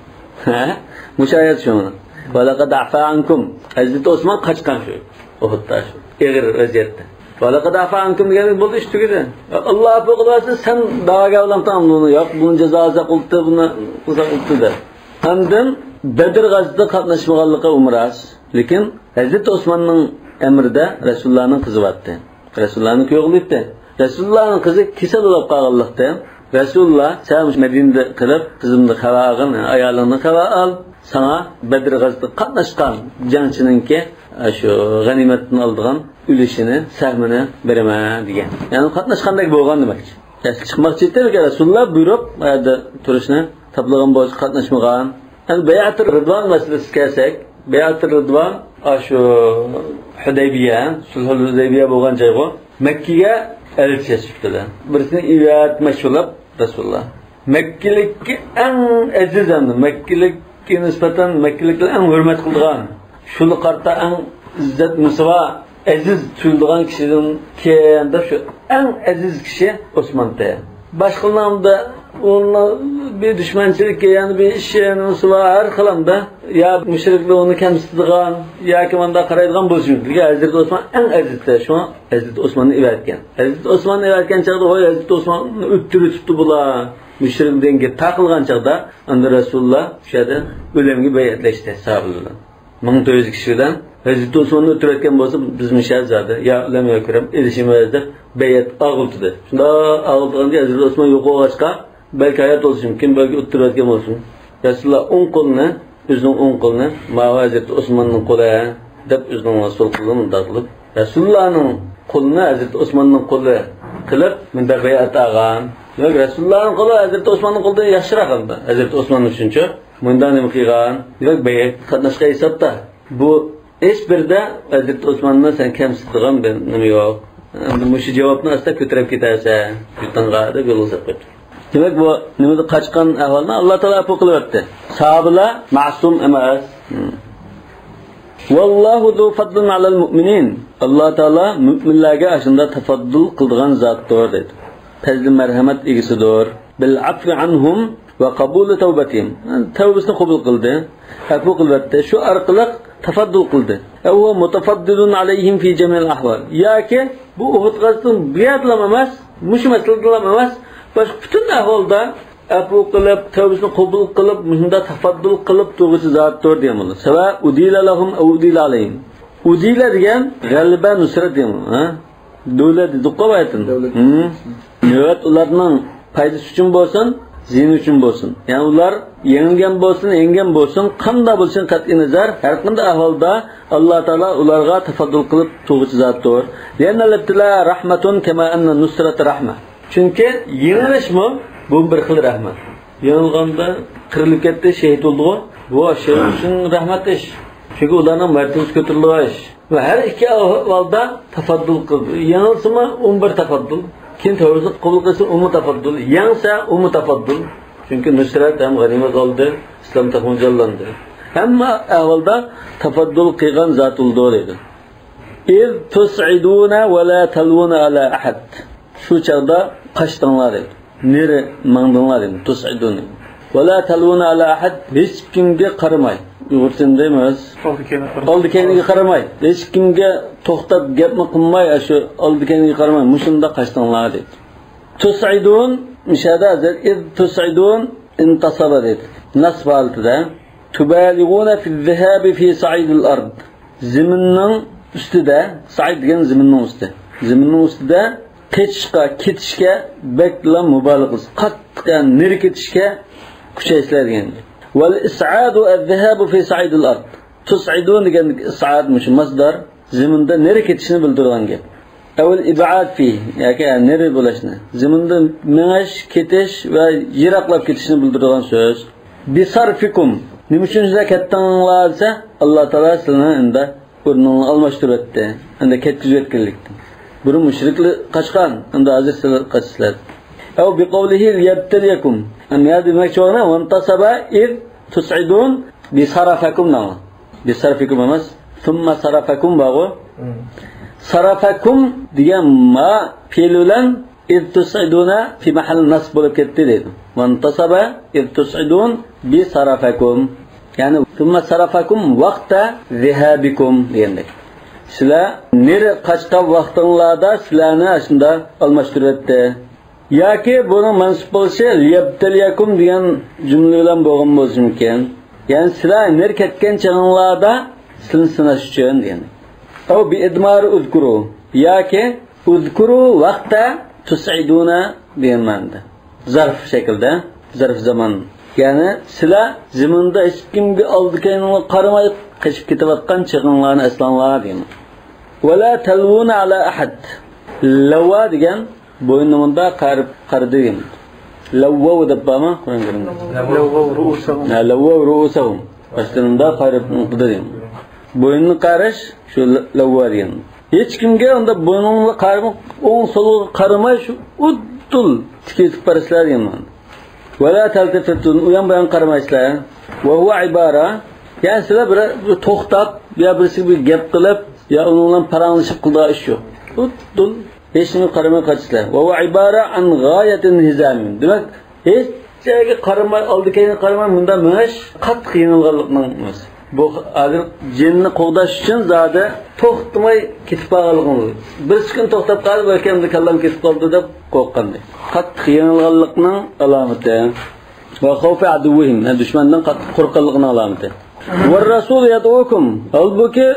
Mushayat shuni. Valaqad afa ankum Hazrat Osmon qochgan shu Uhudda shu eg'ir vaziyatda. Valaqad afa ankum degan bo'ldi ish tugadi. Alloh afu qilsa sen da'voga olamsan buni yo'q buni jazosi qildi buni qilsa qildi. Hamdan Badr g'azotida qatnashmaganligi umras. Lekin Hazrat Osmonning emrida Rasulullohning qizi vatdi. Rasulullohning yo'qlikda. Rasulullohning qizi kasal bo'lib qolganlikda Rasululloh sen Madinada qilib qizimni xabar qil, ayolingni xabar ol. Sana Badr g'azotida qatnashgan jangchininki shu g'animatni oldigan ulushini, sahmini beraman degan. Ya'ni qatnashgandek bo'lgan demakchi. Chiqmoqchi edi Rasululloh buyruq yerda turishni tabligan bo'lsa qatnashmagan. Yani Bay'atur Ridvan meselesi kelsak, Bay'atur Ridvan şu Hudaybiya, Sulhul Hudaybiya bo'lgan joy bu. Makkaga elchi chiqdilar. Birisini iyat mashhurlab Rasululloh. Makkalikka eng aziz endi, Makkalikka nisbatan Makkaliklar eng hurmat qilgan. Shuni qarta eng izzat musava aziz tuyulgan kishidan keyinda shu eng aziz kishi Osmonda. Boshqa namda onlar bir düşmançılık yani bir işyeriniz var her kılamda ya müşrikler onu kemsizdiğen ya ki onda karaydıgan bozuşun. Hazreti Osman en azizde şu an Hazreti Osman'ı iverken. Hazreti Osman'ı iverken çağda o Hazreti Osman'ı öttürü tuttu bula. Müşrik denge takılgan çağda anda Resulullah şöyle ölemgi beyatleşti sahabelerden. 1900 kişiden Hazreti Osman'ı öttürürken bolsa biz müşahzadı. Ya öleme ökürem erişimizde beyat ağıltıdı. Şunda ağıltıgan diye Hazreti Osman yok o açka belki hayat olsun, kim belki öttürürken olsun. Resulullah 10 kolunu o'zining o'ng qo'lini Hazrati Usmonning qo'li deb o'zining sol qo'lini bunday qilib Rasulullohning qo'lini Hazrati Usmonning qo'li qilib bunday bay'at olgan. Yo'q, Rasulullohning qo'li Hazrati Usmonning qo'lidan yaxshiroq edi. Hazrati Usmon uchunchi bundan nima qilgan? Yo'q, bay'at qatnashga hisobda. Bu hech birda Hazrati Usmonni sen kamsitgan nima yo'q. Bu shu javobni asta ko'tarib ketarsan, yutonga deb yo'lga qo'ydi. Demak bu nimada qochgan ahvolni Alloh taolo afu qilyapti. Sahobalar ma'sum emas. Vallohu zu fadlun alal mu'minin. Alloh taolo mu'minlarga ashunda tafaddul qilgan zotdir dedi. Fazl marhamat egisidir. Bil afwi anhum va qabul tawbatihim. Tavbasini qabul qildi. Afu qilyapti. Shu orqali tafaddul qildi. O mutafaddilun alayhim fi jami'il ahval. Yoki bu Uhud g'azotini buyatlam emas, mush masalalar emas, boshqa butun ahvolda afu qilib, tavbasini qabul qilib, shunda tafaddul qilib to'g'ri zotdir deymiz. Sava udila lahum aw udila alayhim. Udila degan g'alaba nusrat deymiz, ha? Davlat duqovatin. Navbat ularning foydasi uchun bo'lsin, ziyon uchun bo'lsin. Ya'ni ular yengilgan bo'lsin, yengan bo'lsin, qanday bo'lsin qat'iy nazar, har qanday ahvolda Alloh taolo ularga tafaddul qilib to'g'ri zotdir. Yana latila rahmatun kama anna nusrat rahma. Chunki yengilishmi bu bir xil rahmat. Yengilganda qirilib ketdi, shahid bo'ldi. Bu shay uchun rahmat ish. Chunki ularning martabasi ko'tarildi. Va har ikki ahvolda tafaddul qildi. Yengilsimi 11 tafaddul. Kim tavbasini qabul qilsa tafaddul, yangsa tafaddul. Chunki nusrat ham g'animat oldi, islom taqmo'jallandi. Hamma ahvolda tafaddul qilgan zotuldi dedi. İz tus'iduna va la talwuna ala ahad. Shu chaqda qashdinglar dedi. Neri mangdinglar dedi. Tus'iduna va la talwuna ala ahad. Hech kimga qaramay. Uyg'urchada emas. Oldi-keyniga qaramay. Hech kimga to'xtab gapni qilmay, shu oldi-keyniga qaramay, mushunda qashdinglar dedi. Tus'idun mishada hazır iz tus'idun intasaba dedi. Nasb altida tubaliguna fi zihabi fi sa'idil ard. Ziminning ustida, sa'id degan ziminning ustida. Ziminning ustida ketishga beklan mubalag'as. Qattiq neri ketishga kuchaysizlar degan. Wal is'adu az-zihabu fi sa'idil ard. Tus'idun degan is'ad mush masdar ziminda neri ketishni bildirgan gap. Avval ib'ad fi yoki neri bo'lishni. Ziminda minish, ketish va yiroqlab ketishni bildirgan so'z. Bi sarfikum nima uchun juda kattanglar desa Alloh taolo sizni endi o'rnini almashtiribdi. Endi ketkizib o'tganlikdan. Buni mushriklar qochgan, endi hozir sizlar qochsizlar. Aw bi qawlihi yabtaliyakum. Amma demakchona vantasaba iz tus'idun bi sarafakum nama. Bi sarfikum emas, thumma sarafakum bag'o. Sarafakum degan ma fe'l bilan iz tus'iduna fi mahall nasb bo'lib ketdi dedi. Vantasaba iz tus'idun bi sarafakum. Ya'ni thumma sarafakum vaqta zihabikum degandek. Sizlar neri qochgan vaqtinglarda sizlarni shunda almashtiribdi. Yoki buni mansub bo'lishi liyabtaliyakum degan jumla bilan bo'lgan bo'lishi mumkin. Ya'ni sizlar neri ketgan chaqinglarda sizlarni sinash uchun degan. Aw bi idmar uzkuru yoki uzkuru vaqta tus'iduna degan ma'noda. Zarf shaklda, zarf zaman. Ya'ni sizlar zaminda hech kimga oldi-keyinga qaramay qochib ketayotgan chaqinglarni eslanglar degan. Wala talwuna ala ahad. Lawa degan bo'ynimda qarib degan. Lawa deb bama Qur'onga. Lawa ru'usahum. Başlarında qarib degan. Bo'ynini qarish shu lawa degan. Hech kimga unda bo'ynini qarib o'ng so'lga qaramay shu uddul tikib paraslar degan. Wala taltafatun uyan bilan qaramaysizlar. Va huwa ibara yani sizlar bir to'xtab yo birisi bir gap qilib yo uni bilan paranglashib qildi ish yo'q. Uddul hech nima qaramay qochsizlar. Va huwa ibara an g'oyatin hizamin. Demak, hech joyga qaramay, oldi-keyinga qaramay bunda minish qattiq yengilganlikning o'zi. Bu hozir jinni qo'g'dash uchun zada to'xtamay ketib qolganligini. Bir kun to'xtab qolib, balki kallam ketib qoldi deb qo'rqqanday. Qattiq yengilganlikning alomati. Va xavfi aduwihim, dushmandan qattiq qo'rqqanlikning alomati. Va rasul yad'ukum. Albuki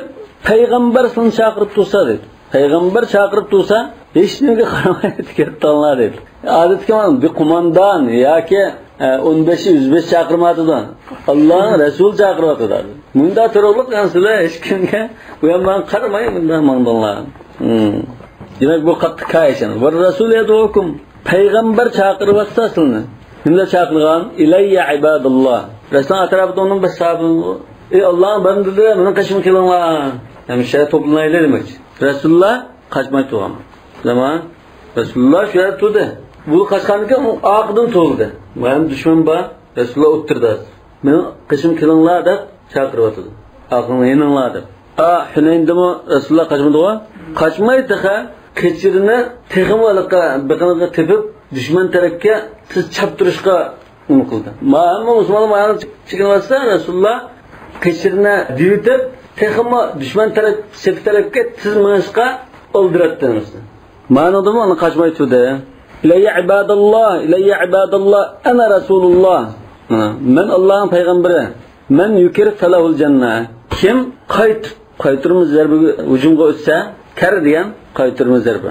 payg'ambar sizni chaqirib tursa dedi. Payg'ambar chaqirib tursa, hech nimaga qaramay ketganlar dedi. Odatda bir qo'mondan yoki 15-105 chaqirmadidan Allah Resul çağırıyordu. Bunda turulup yansılar hiç kimge uyanman qaramayın bunda mangdonlar. Demek bu qattiq kayışın. Ve Resul yedukum. Peygamber çağırıvatsa sizni. Kimler çağırgan? İlayya ibadallah. Resul atrafında onun bir sahabı. Allah'ın bandıları bunun kaçımı kılınlar. Yani şöyle toplanaylar demek. Resulullah kaçmayı tuğam. Zaman Resulullah şöyle tuğdu. Bu kaçkanlıkta ağıdın tuğuldu. Benim düşman var. Resulullah oturdu. Benim kaçımı kılınlar da çağırıvatıdı. Ağını yenillar da. Hüneyn'de mi Resulullah kaçmadı o? Kaçmaydı ha. Keçirini tekamalıkka, bakanaga tepip düşman tarafga siz çaptırışga uni qildi. Ma'amma Müslüman ma'ani chiqinsa Rasulullah keçirini divitib, tekama düşman taraf tarafga siz minishga oldiratdingiz. Ma'nodami uni qaçmay turdi. İlayya ibadallah, ana Rasulullah. Men Allah'ın peygamberi. Men yukir falahul cennet. Kim qaytırmız zarbiga hujumga o'tsa, kar degan qaytırmız zarbi.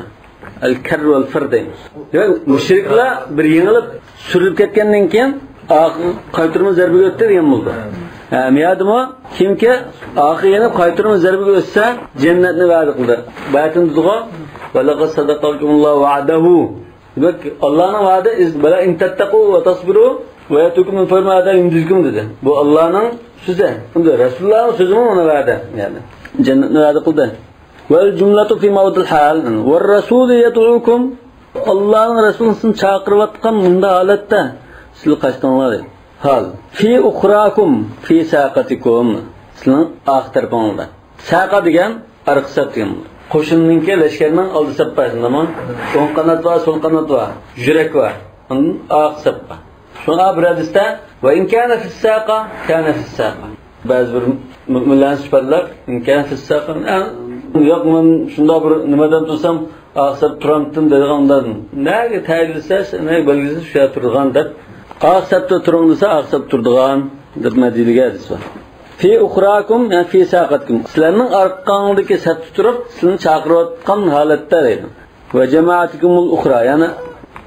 El-karr vel fir deymiz. Yani müşriklar bir yengilib surilib ketgandan keyin qaytırmız zarbiga o'tdi degan bo'ldi. Miyadimi kimki yana qaytırmız zarbiga o'tsa, jannatni va'da qildi. Baytin duo va laqad sadaqakumullohu va'dahu. Demak Allohning va'di bala in tattaqu va tasbiru va yatukum min farmada yumdizkum dedi. Bu Allohning so'zi. Unda Rasulullahning so'zi ona va'da. Yani jannatni va'da qildi. Vel cümletu fi mavdil hal. Ve Rasul yed'ukum. Allah'ın Resulü'nün çağırıvatkan bunda halette sizli kaçtanlar. Hal. Fi ukhrakum fi saqatikum. Sizin ağ tarafınızda. Saqa degan arqsat degan. Qo'shinninki lashkarning oldi sappasida man o'ng qanot va so'l qanot va yurak va ağ sappa. Shunga bir hadisda va in kana fi saqa kana fi saqa. Ba'zi bir mu'minlar sifatlar in kana fi saqa yok men shunda bir nimadan tursam aqsab turamdim dedigandan nega tayilsa ne belgisi shu yerda turgan deb aqsabda turing desa aqsab turdigan deb madiliga hadis bor. Fi ukhrakum yani fi saqatkum. Sizlarning arqangdagi satda turib sizni chaqirayotgan holatda deydi. Va jamoatikumul ukhra yani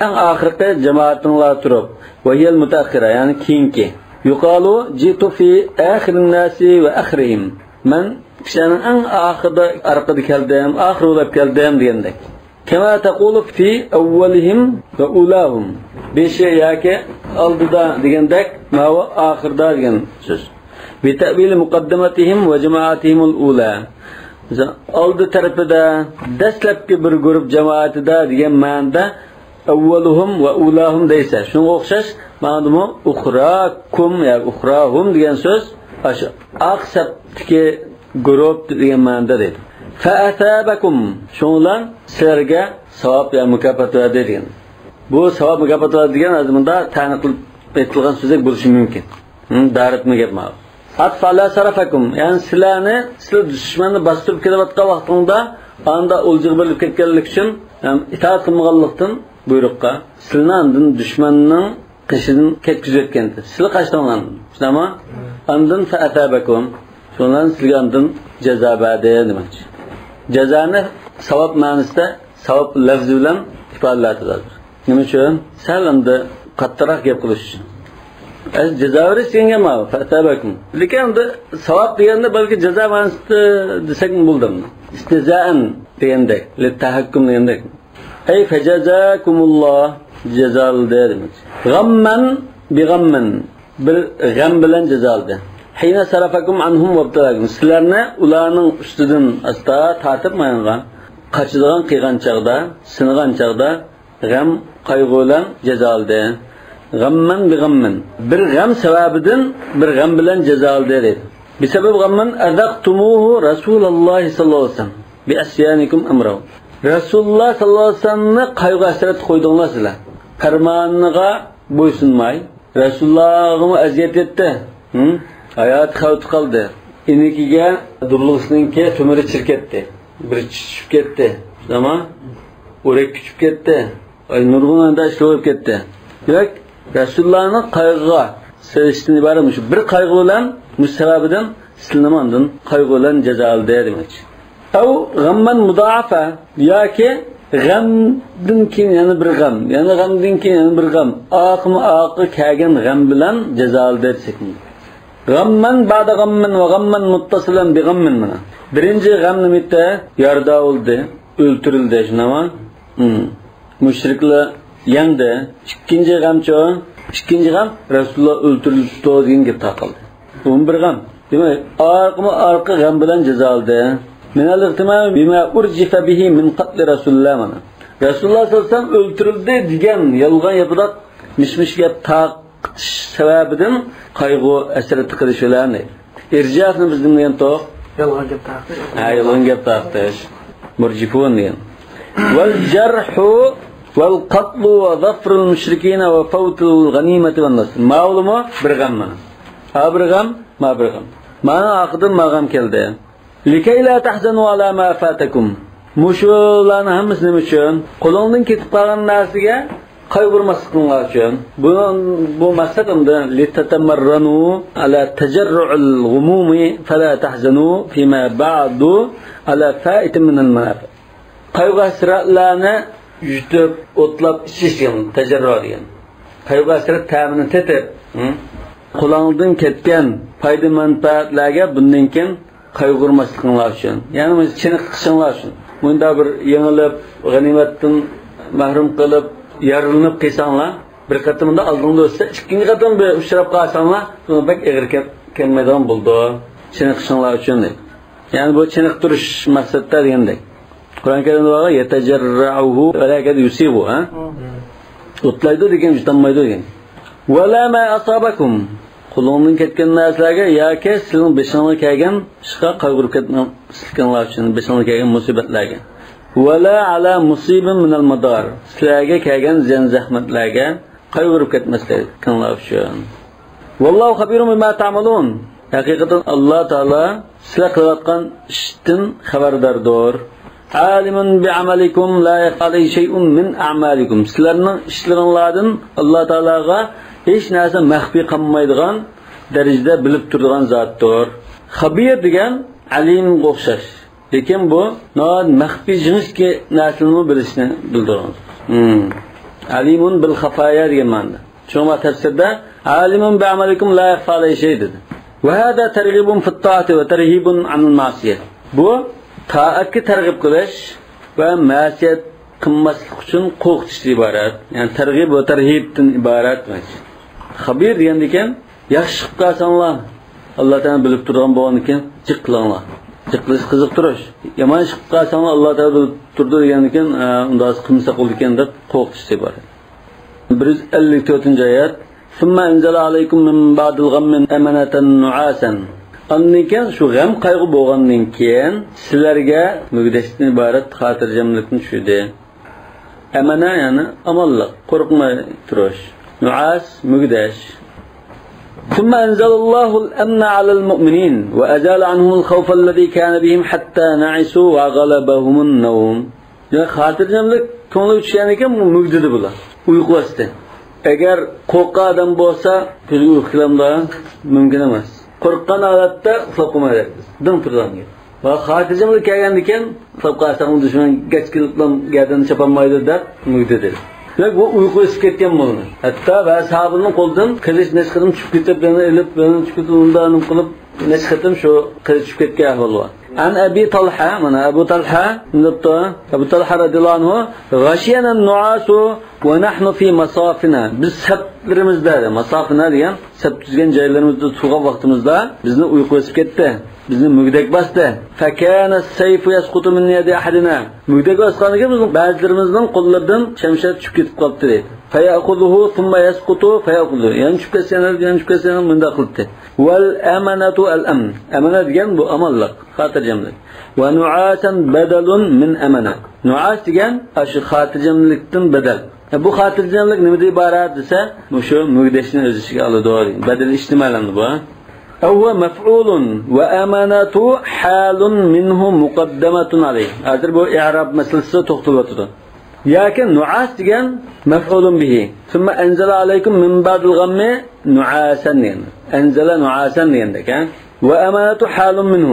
eng oxirgi jamoatinglar turib va hiyal mutaakhira yani keyingi. Yuqalu jitu fi akhirin nasi va akhrihim. Men kişinin en ahırda arkada keldim, ahır olab keldim diyendek. Kema taqulu fi awwalihim ve ulahum. Bir şey yaki aldıda diyendek, ma va ahırda diyen söz. Bi ta'bil muqaddamatihim ve cemaatihimul ula. Aldı tarafida dastlabki bir grup cemaatida degan ma'noda awwaluhum ve ulahum deysa, shunga o'xshash ma'nomi ukhrakum ya ukhrahum degan söz aşu aqsabtiki grup degan ma'noda deydi. Fa asabakum shunlan sizlarga savob ya mukofot berdi degan. Bu savob mukofot berdi degan azmunda ta'niq qilib aytilgan so'zak bo'lishi mumkin. Daritmi gap ma'lum. Atfala sarafakum yani sizlarni dushmanni bostirib kelayotgan vaqtingda anda o'ljiq bo'lib ketganlik uchun itoat qilmaganlikdan buyruqqa sizlarning dushmanning qishidan ketkizayotgan. Sizlar qaçtanlar. Shunami? Andan fa asabakum shundan sizga andan jazo berdi demoqchi. Jazoni savob ma'nosida savob lafzi bilan ifodaladilar. Nima uchun? Sal endi qattiqroq gap qilish uchun. Jazo berishga ma fatabakum. Lekin de savob deganda balki jazo ma'nosida desak bo'ldim. İstizaan degandek, li tahakkum degandek. Ay fajazakumulloh jazol demek. Ghamman bi ghamman bir g'am bilan jazoldi. Hina sarafakum anhum wabtalakum. Sizlarni ularning ustidan asta tartib mayingan, qachidigan qilgan chaqda, sinigan chaqda g'am qayg'u bilan jazoldi. Ghamman bi ghamman. Bir g'am sababidan bir g'am bilan jazoldi dedi. Bi sabab ghamman azaqtumuhu Rasululloh sallallohu alayhi vasallam bi asyanikum amrahu. Rasululloh sallallohu alayhi vasallamni qayg'u hasrat qo'ydinglar sizlar. Farmoniga bo'ysunmay Rasulullah'ı aziyat etti. Hayat xavt qaldı. İnikiga durluqsiningki tumiri chirketdi. Bir tushib ketdi. Tamam? O'rak tushib ketdi. Ay nurg'onda ishlab ketdi. Yo'q, Rasulullah'ning qayg'uga sevishini iborat shu bir qayg'u bilan musababidan silnamandan qayg'u bilan jazo oldi demoqchi. Aw ghamman mudaafa yoki g'amdan keyin yana bir g'am, yana g'amdan keyin yana bir g'am, oqmi oqi kelgan g'am bilan jazo oldi desek. Gamman ba'da gamman ve gamman muttasilan bi gammin mana. Birinci gam nimitde yarda oldu, öldürüldü şunama. Müşrikler yendi. İkinci gam ço, ikinci gam Resulullah öldürüldü degan gap taqildi. Bu bir gam. Demek arqa gam bilan jazo oldi. Min al-ihtimam bima urjifa bihi min qatl Rasulullah mana. Rasulullah sallallahu aleyhi ve sellem öldürüldü degan yolg'on yapıda mişmiş gap sebebinden kaygı eseri tıkırışılarını. İrcafını biz dinleyen toq. Yolg'on gap taqdir. Yolg'on gap taqdir. Murjifun degan. Vel jarhu vel qatlu ve zafrul müşrikine ve fawtul ganimeti ve nasr. Ma'lumu bir gam mana. Ha bir gam, ma bir gam. Mana aqidin ma'gam keldi. Likay la tahzanu ala ma fatakum. Muşularni hammasi nima uchun? Qo'lingdan ketib qolgan narsaga qayg'urmasliklar uchun. Bu maqsadimda litatamarranu ala tajarru'il ghumumi fala tahzanu fima ba'du ala fa'itin min al-manafi. Qayg'u-hasratlarni yutib, o'tlab ichishgan tajarru' degan. Qayg'u-hasrat ta'mini tetib, qo'lingdan ketgan foyda manfaatlarga bundan keyin qayg'urmasliklar uchun. Ya'ni chiniq qilishinglar uchun. Bunda bir yengilib, g'animatdan mahrum qilib, yarılanıp qilsanglar, bir qatimda oldingda o'tsa, ikkinchi qatim bir uchrab qolsanglar, buni bak ig'ir kelmaydigan bo'ldi. Chiniqishinglar uchun. Ya'ni bu chiniq turish maqsadda degandek. Qur'on karimda bor, yatajarra'uhu va la kad yusibu, ha? O'tlaydi degan, yutanmaydi degan. Wala ma asabakum. Qo'lingdan ketgan narsalarga yoki sizning beshingizga kelgan ishqa qayg'urib ketmasliklar uchun, beshingizga kelgan musibatlarga. Wala ala musibin min al-madar. Sizlarga kelgan ziyon zahmatlarga qayg'urib ketmasliklar uchun. Vallohu xabirun bima ta'malun. Haqiqatan Alloh taolo sizlar qilayotgan ishdan xabardordir. Alimun bi amalikum la yaqali shay'un min a'malikum. Sizlarning ishlaringlardan Alloh taologa hech narsa maxfiy qolmaydigan darajada bilib turadigan zotdir. Xabir degan alimga o'xshash. Lekin bu maxfiy jinski narsani bilishni bildiradi. Alimun bil xafaya degan ma'noda. Shunga tafsirda alimun bi amalikum la yaqali shay dedi. Va hada targhibun fi at-ta'ati va tarhibun anil ma'siyah. Bu ta'atga targ'ib qilish va ma'siyat qilmaslik uchun qo'rqitishdan iborat. Ya'ni targ'ib va tarhibdan iborat. Xabir degan ekan, yaxshi qilib qolsanglar, Alloh taolo bilib turgan bo'lgan ekan, jiq qilinglar. Jiq qilish qiziq turish. Yomon ish qilib qolsanglar, Alloh taolo bilib turdi degan ekan, unda qilmasa qo'l ekan deb qo'rqitishdan iborat. 154-oyat. Summa anzala alaykum min ba'dil ghammin amanatan nu'asan. Annikan shu g'am qayg'u bo'lgandan keyin sizlarga mugdashdan iborat xotirjamlikni tushdi. Amana ya'ni amonlik, qo'rqmay turish. Nu'as mugdash. Thumma anzalallahu al-amna 'ala al-mu'minin wa azala 'anhum al-khawf alladhi kana bihim hatta na'isu wa ghalabahum an-nawm. Yani xotirjamlik ko'ngli tushgan ekan, bu mugdidi bular. Uyqusi. Agar qo'rqqan odam bo'lsa, ko'zi uyqulamda mumkin emas. Qo'rqqan holatda uxlab qolmaydi. Dim turadi. Va xotirjamlik kelgandan keyin uxlab qolsang, dushman gachkilikdan gadan chapolmaydi deb mugdidi. Ve bu uyku isketken bunu. Hatta ve sahabının koldan kılıç neşkıdım çıkıp beni elip beni çıkıp ondan kılıp neşkıdım şu kılıç çıkıp ahval var. An Abi Talha, mana Abu Talha, Abu Talha radıyallahu anhu, gâşiyena nu'asu ve nahnu fi masafina. Biz seplerimizde, masafina diyen, sep düzgen caylarımızda tuğan vaktimizde bizni uyku isketti. Bizni mügdek bastı. Fekâne seyfu yaskutu min yedi ahadina. Mügdek baskanı ki bizim bazılarımızdan kollardan şemşet çıkıp gidip kalktı dedi. Feyakuduhu thumma yaskutu feyakuduhu. Yani çıkıp mında kıldı. Vel emanatu el-amn. Emanet diyen bu amallık. Hatırcamlık. Ve nu'asen bedelun min emanet. Nu'as diyen aşı hatırcamlıktan bedel. Bu hatırcamlık nemede ibaret ise bu şu mügdeşin öz işi alı doğru. Bedel iştimalandı bu. أو مفعول وأمانة حال منه مقدمة عليه. هذا هو إعراب مسلسل تختلطه. لكن نعاس ديان مفعول به. ثم أنزل عليكم من بعد الغم نعاسا. أنزل نعاسا ديانك. وأمانة حال منه.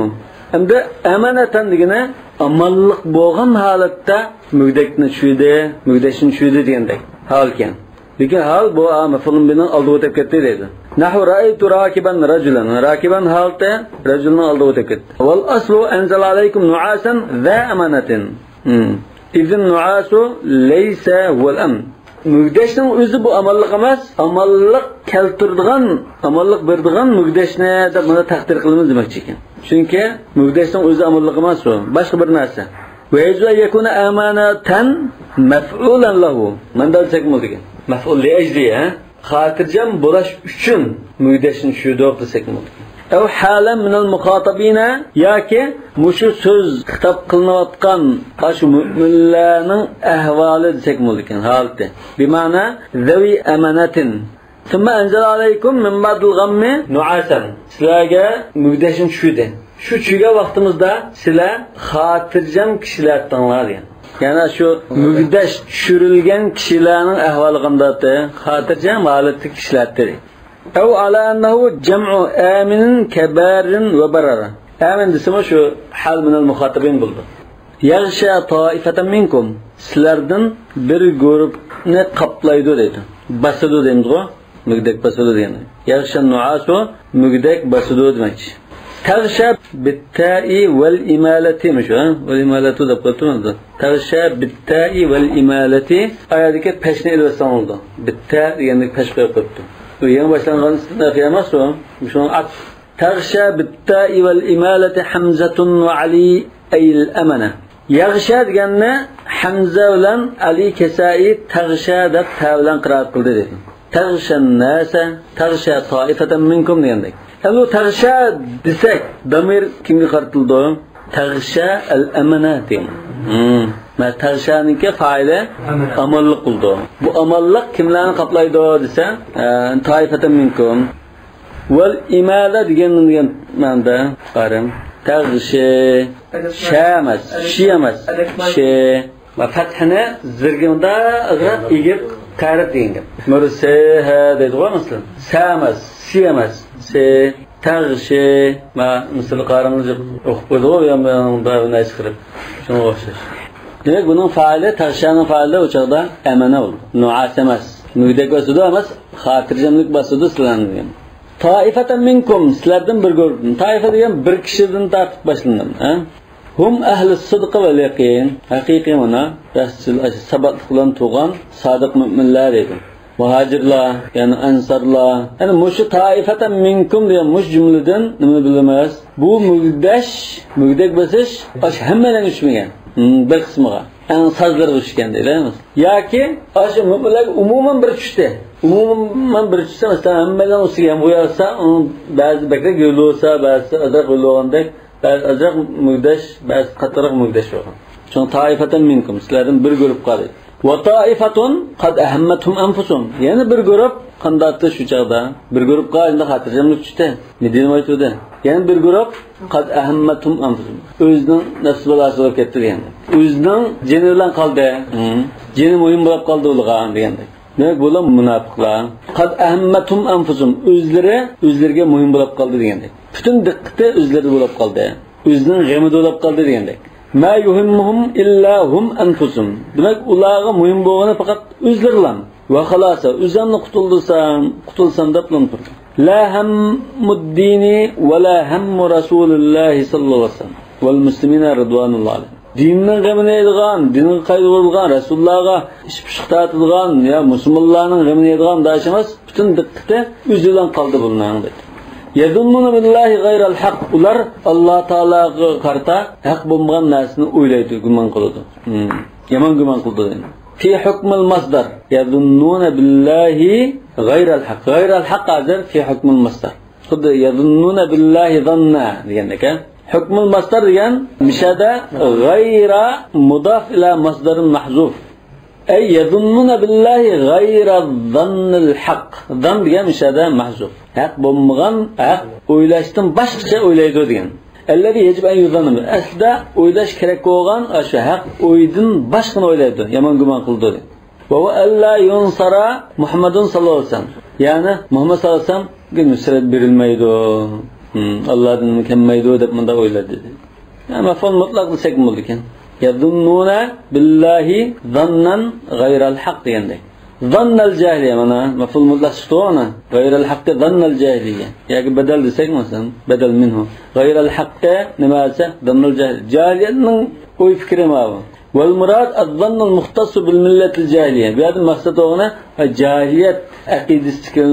أمد أمانة ديانا أمالق بوغم حالتا مقدشن شويده ديانك. حال كان. Lekin hal bu maf'ulun bilan oldi o'tib ketdi dedi. Nahu ra'aytu rakiban rajulan. Rakiban halda rajulni oldi o'tib ketdi. Wal aslu anzala alaykum nu'asan za amanatin. İzin nu'asu laysa huwal amn. Mügdeshning o'zi bu amallik emas, amallik keltirdigan, amallik berdigan mügdeshni deb buni taqdir qilamiz demoqchi ekan. Chunki mügdeshning o'zi amallik emas u, boshqa bir narsa. Ve yecla yakuna amanatan maf'ulan lahu. Manda desak bo'ldi ekan. Maf'ul li ajli, xotirjam bo'lish uchun mügdeshni shu deb desak bo'ldi. Ev halan minal muxatabina yoki mushu so'z xitob qilinayotgan shu mu'minlarning ahvoli desak bo'ldi ekan, holati. Bi ma'na zawi amanatin. Thumma anzala alaykum min ba'dil ghammi nu'asan. Sizlarga mügdeshni tushdi. Shu tushgan vaqtimizda sizlar xotirjam kishilardanlar degan. Yana shu mügdesh tushirilgan kishilarning ahvoli qanday? Xotirjam holatda kishilardir. Ev ala annahu jam'u aminin kabarin ve barara. Amin desem şu hal minal muhatabin buldu. Yaghsha ta'ifatan minkum. Sizlardan bir grupni qaplaydi dedi. Basıdı deymiz o. Mügdek basıdı degani. Yaghsha nu'asu mügdek basıdı demek. Taghsha bit-ta'i vel imalati şu. Vel imalatu da qo'ytumda. Taghsha bit-ta'i vel imalati ayadagi peshni ilvasan oldu. Bit-ta deganda pesh qo'yib qo'yibdi. Yan başlangan emas o. Şunu at. Taghsha bit-ta'i vel imalati Hamzatun ve Ali ayil amana. Yaghsha deganni Hamza bilan Ali Kesai taghsha deb ta bilan qiraat qildi dedi. Taghsha nasa, taghsha ta'ifatan minkum degandek. Endi taghsha desak, damir kimga qaratildi? Taghsha al-amana deydi. Ma taghshaniki fa'ili amallik qildi. Bu amallik kimlarni qoplaydi desa, ta'ifatan minkum. Wal imala degan ma'noda qaram. Taghsha shamas, shiyamas, she va fathni zirgimda ig'rab egib qarib degan. Mursa deydi masalan. Samas, shiyamas, se taghsha ma misal qaramni o'qib qo'ydi ham buni chiqarib. Shunga o'xshash. Demek bunun faali, taghshaning faali o'chaqda amana bo'ldi. Nu'as emas. Mügdek basudu emas, xotirjamlik basudu sizlarning. Taifatan minkum, sizlardan bir guruh. Taifa degan bir kishidan tartib boshlangan, Hum ahli sidq va yaqin. Haqiqiy mana rasul sabat bilan tug'an sodiq mu'minlar edi. Muhacirlar, yani ansarlar. Yani mushu taifatan minkum degan mush jumladan nima bilamiz? Bu mügdek basish hammadan uchmagan. Bir qismiga ansarlar uchgan deymiz. Yoki o'sha mu'minlar umuman bir tushdi. Umuman bir tushsa, masalan, hammadan o'sigan bo'yasa, ba'zi bakrak yo'l bo'lsa, ba'zi azroq yo'l bo'lgandek, ba'zi azroq mügdesh, ba'zi qattiqroq mügdesh bo'lgan. Chunki taifatan minkum, sizlardan bir guruh qoldi. Wa ta'ifatun qad ahammatuhum anfusuhum. Yani bir guruh qandatdi shu chaqda. Bir guruh qoldi, xotirjamlik tushdi. Ne deyim aytdi? Yani bir guruh qad ahammatuhum anfusuhum. O'zining nafsi balasi bo'lib ketdi deganda. O'zining jini bilan qoldi. Jini muhim bo'lib qoldi ulg'an deganda. Demak, bular munofiqlar. Qad ahammatuhum anfusuhum. O'zlariga muhim bo'lib qoldi deganda. Butun diqqati o'zlarida bo'lib qoldi. O'zining g'amida bo'lib qoldi deganda. Ma yuhimmuhum illa hum anfusum. Demak, ularga muhim bo'lgani faqat o'zlarilar. Va xalosa, o'zimni qutulsam deb turdi. La hammuddini va la hammu rasululloh sallallohu alayhi vasallam val muslimina ridvanulloh alayhim. Dinning g'amini yedigan, dinning qaydirilgan rasullarga ish pishqatilgan ya musulmonlarning g'amini yedigan dash emas, butun diqqati o'zidan qoldi bundan dedi. Yadunnuna billahi g'ayral haq. Ular Alloh taolaga qarta haq bo'lmagan narsani o'ylaydi, gumon qiladi. Yomon gumon qiladi. Fi hukmil masdar. Yadunnuna billahi g'ayral haq. G'ayral haq azar fi hukmil masdar. Xuddi yadunnuna billahi dhanna degandek. Hukmul masdar degan mishada g'ayra mudaf ila masdarin mahzuf. Ay yadunnuna billahi g'ayra dhannil haq. Dhan degan mishada mahzuf. Haq bo'lmagan, haq o'ylashdan boshqacha o'ylaydi degan. Allazi yajib an yuzanna. Aslida o'ylash kerak bo'lgan o'sha haq o'ydan boshqani o'ylaydi, yomon gumon qildi. Va alla yunsara Muhammadun sallallohu alayhi vasallam. Ya'ni Muhammad sallallohu alayhi vasallamga nusrat berilmaydi. Allohdan mukammaydi deb bunda o'yladi. Mafhum mutlaq desak bo'ldi ekan. Yadunnuna billahi dhannan ghayral haq degandek. zannal jahiliye mana maful mutlaqto ana g'ayral haqqi zannal jahiliye yoki badal desak masalan badal minhu g'ayral haqqi nimasi zannal jahiliyening o'y fikri ma'lum val murad az-zann al-mukhtas bil millat al-jahiliye bu yerda maqsad o'g'ana jahiliyat aqidasiga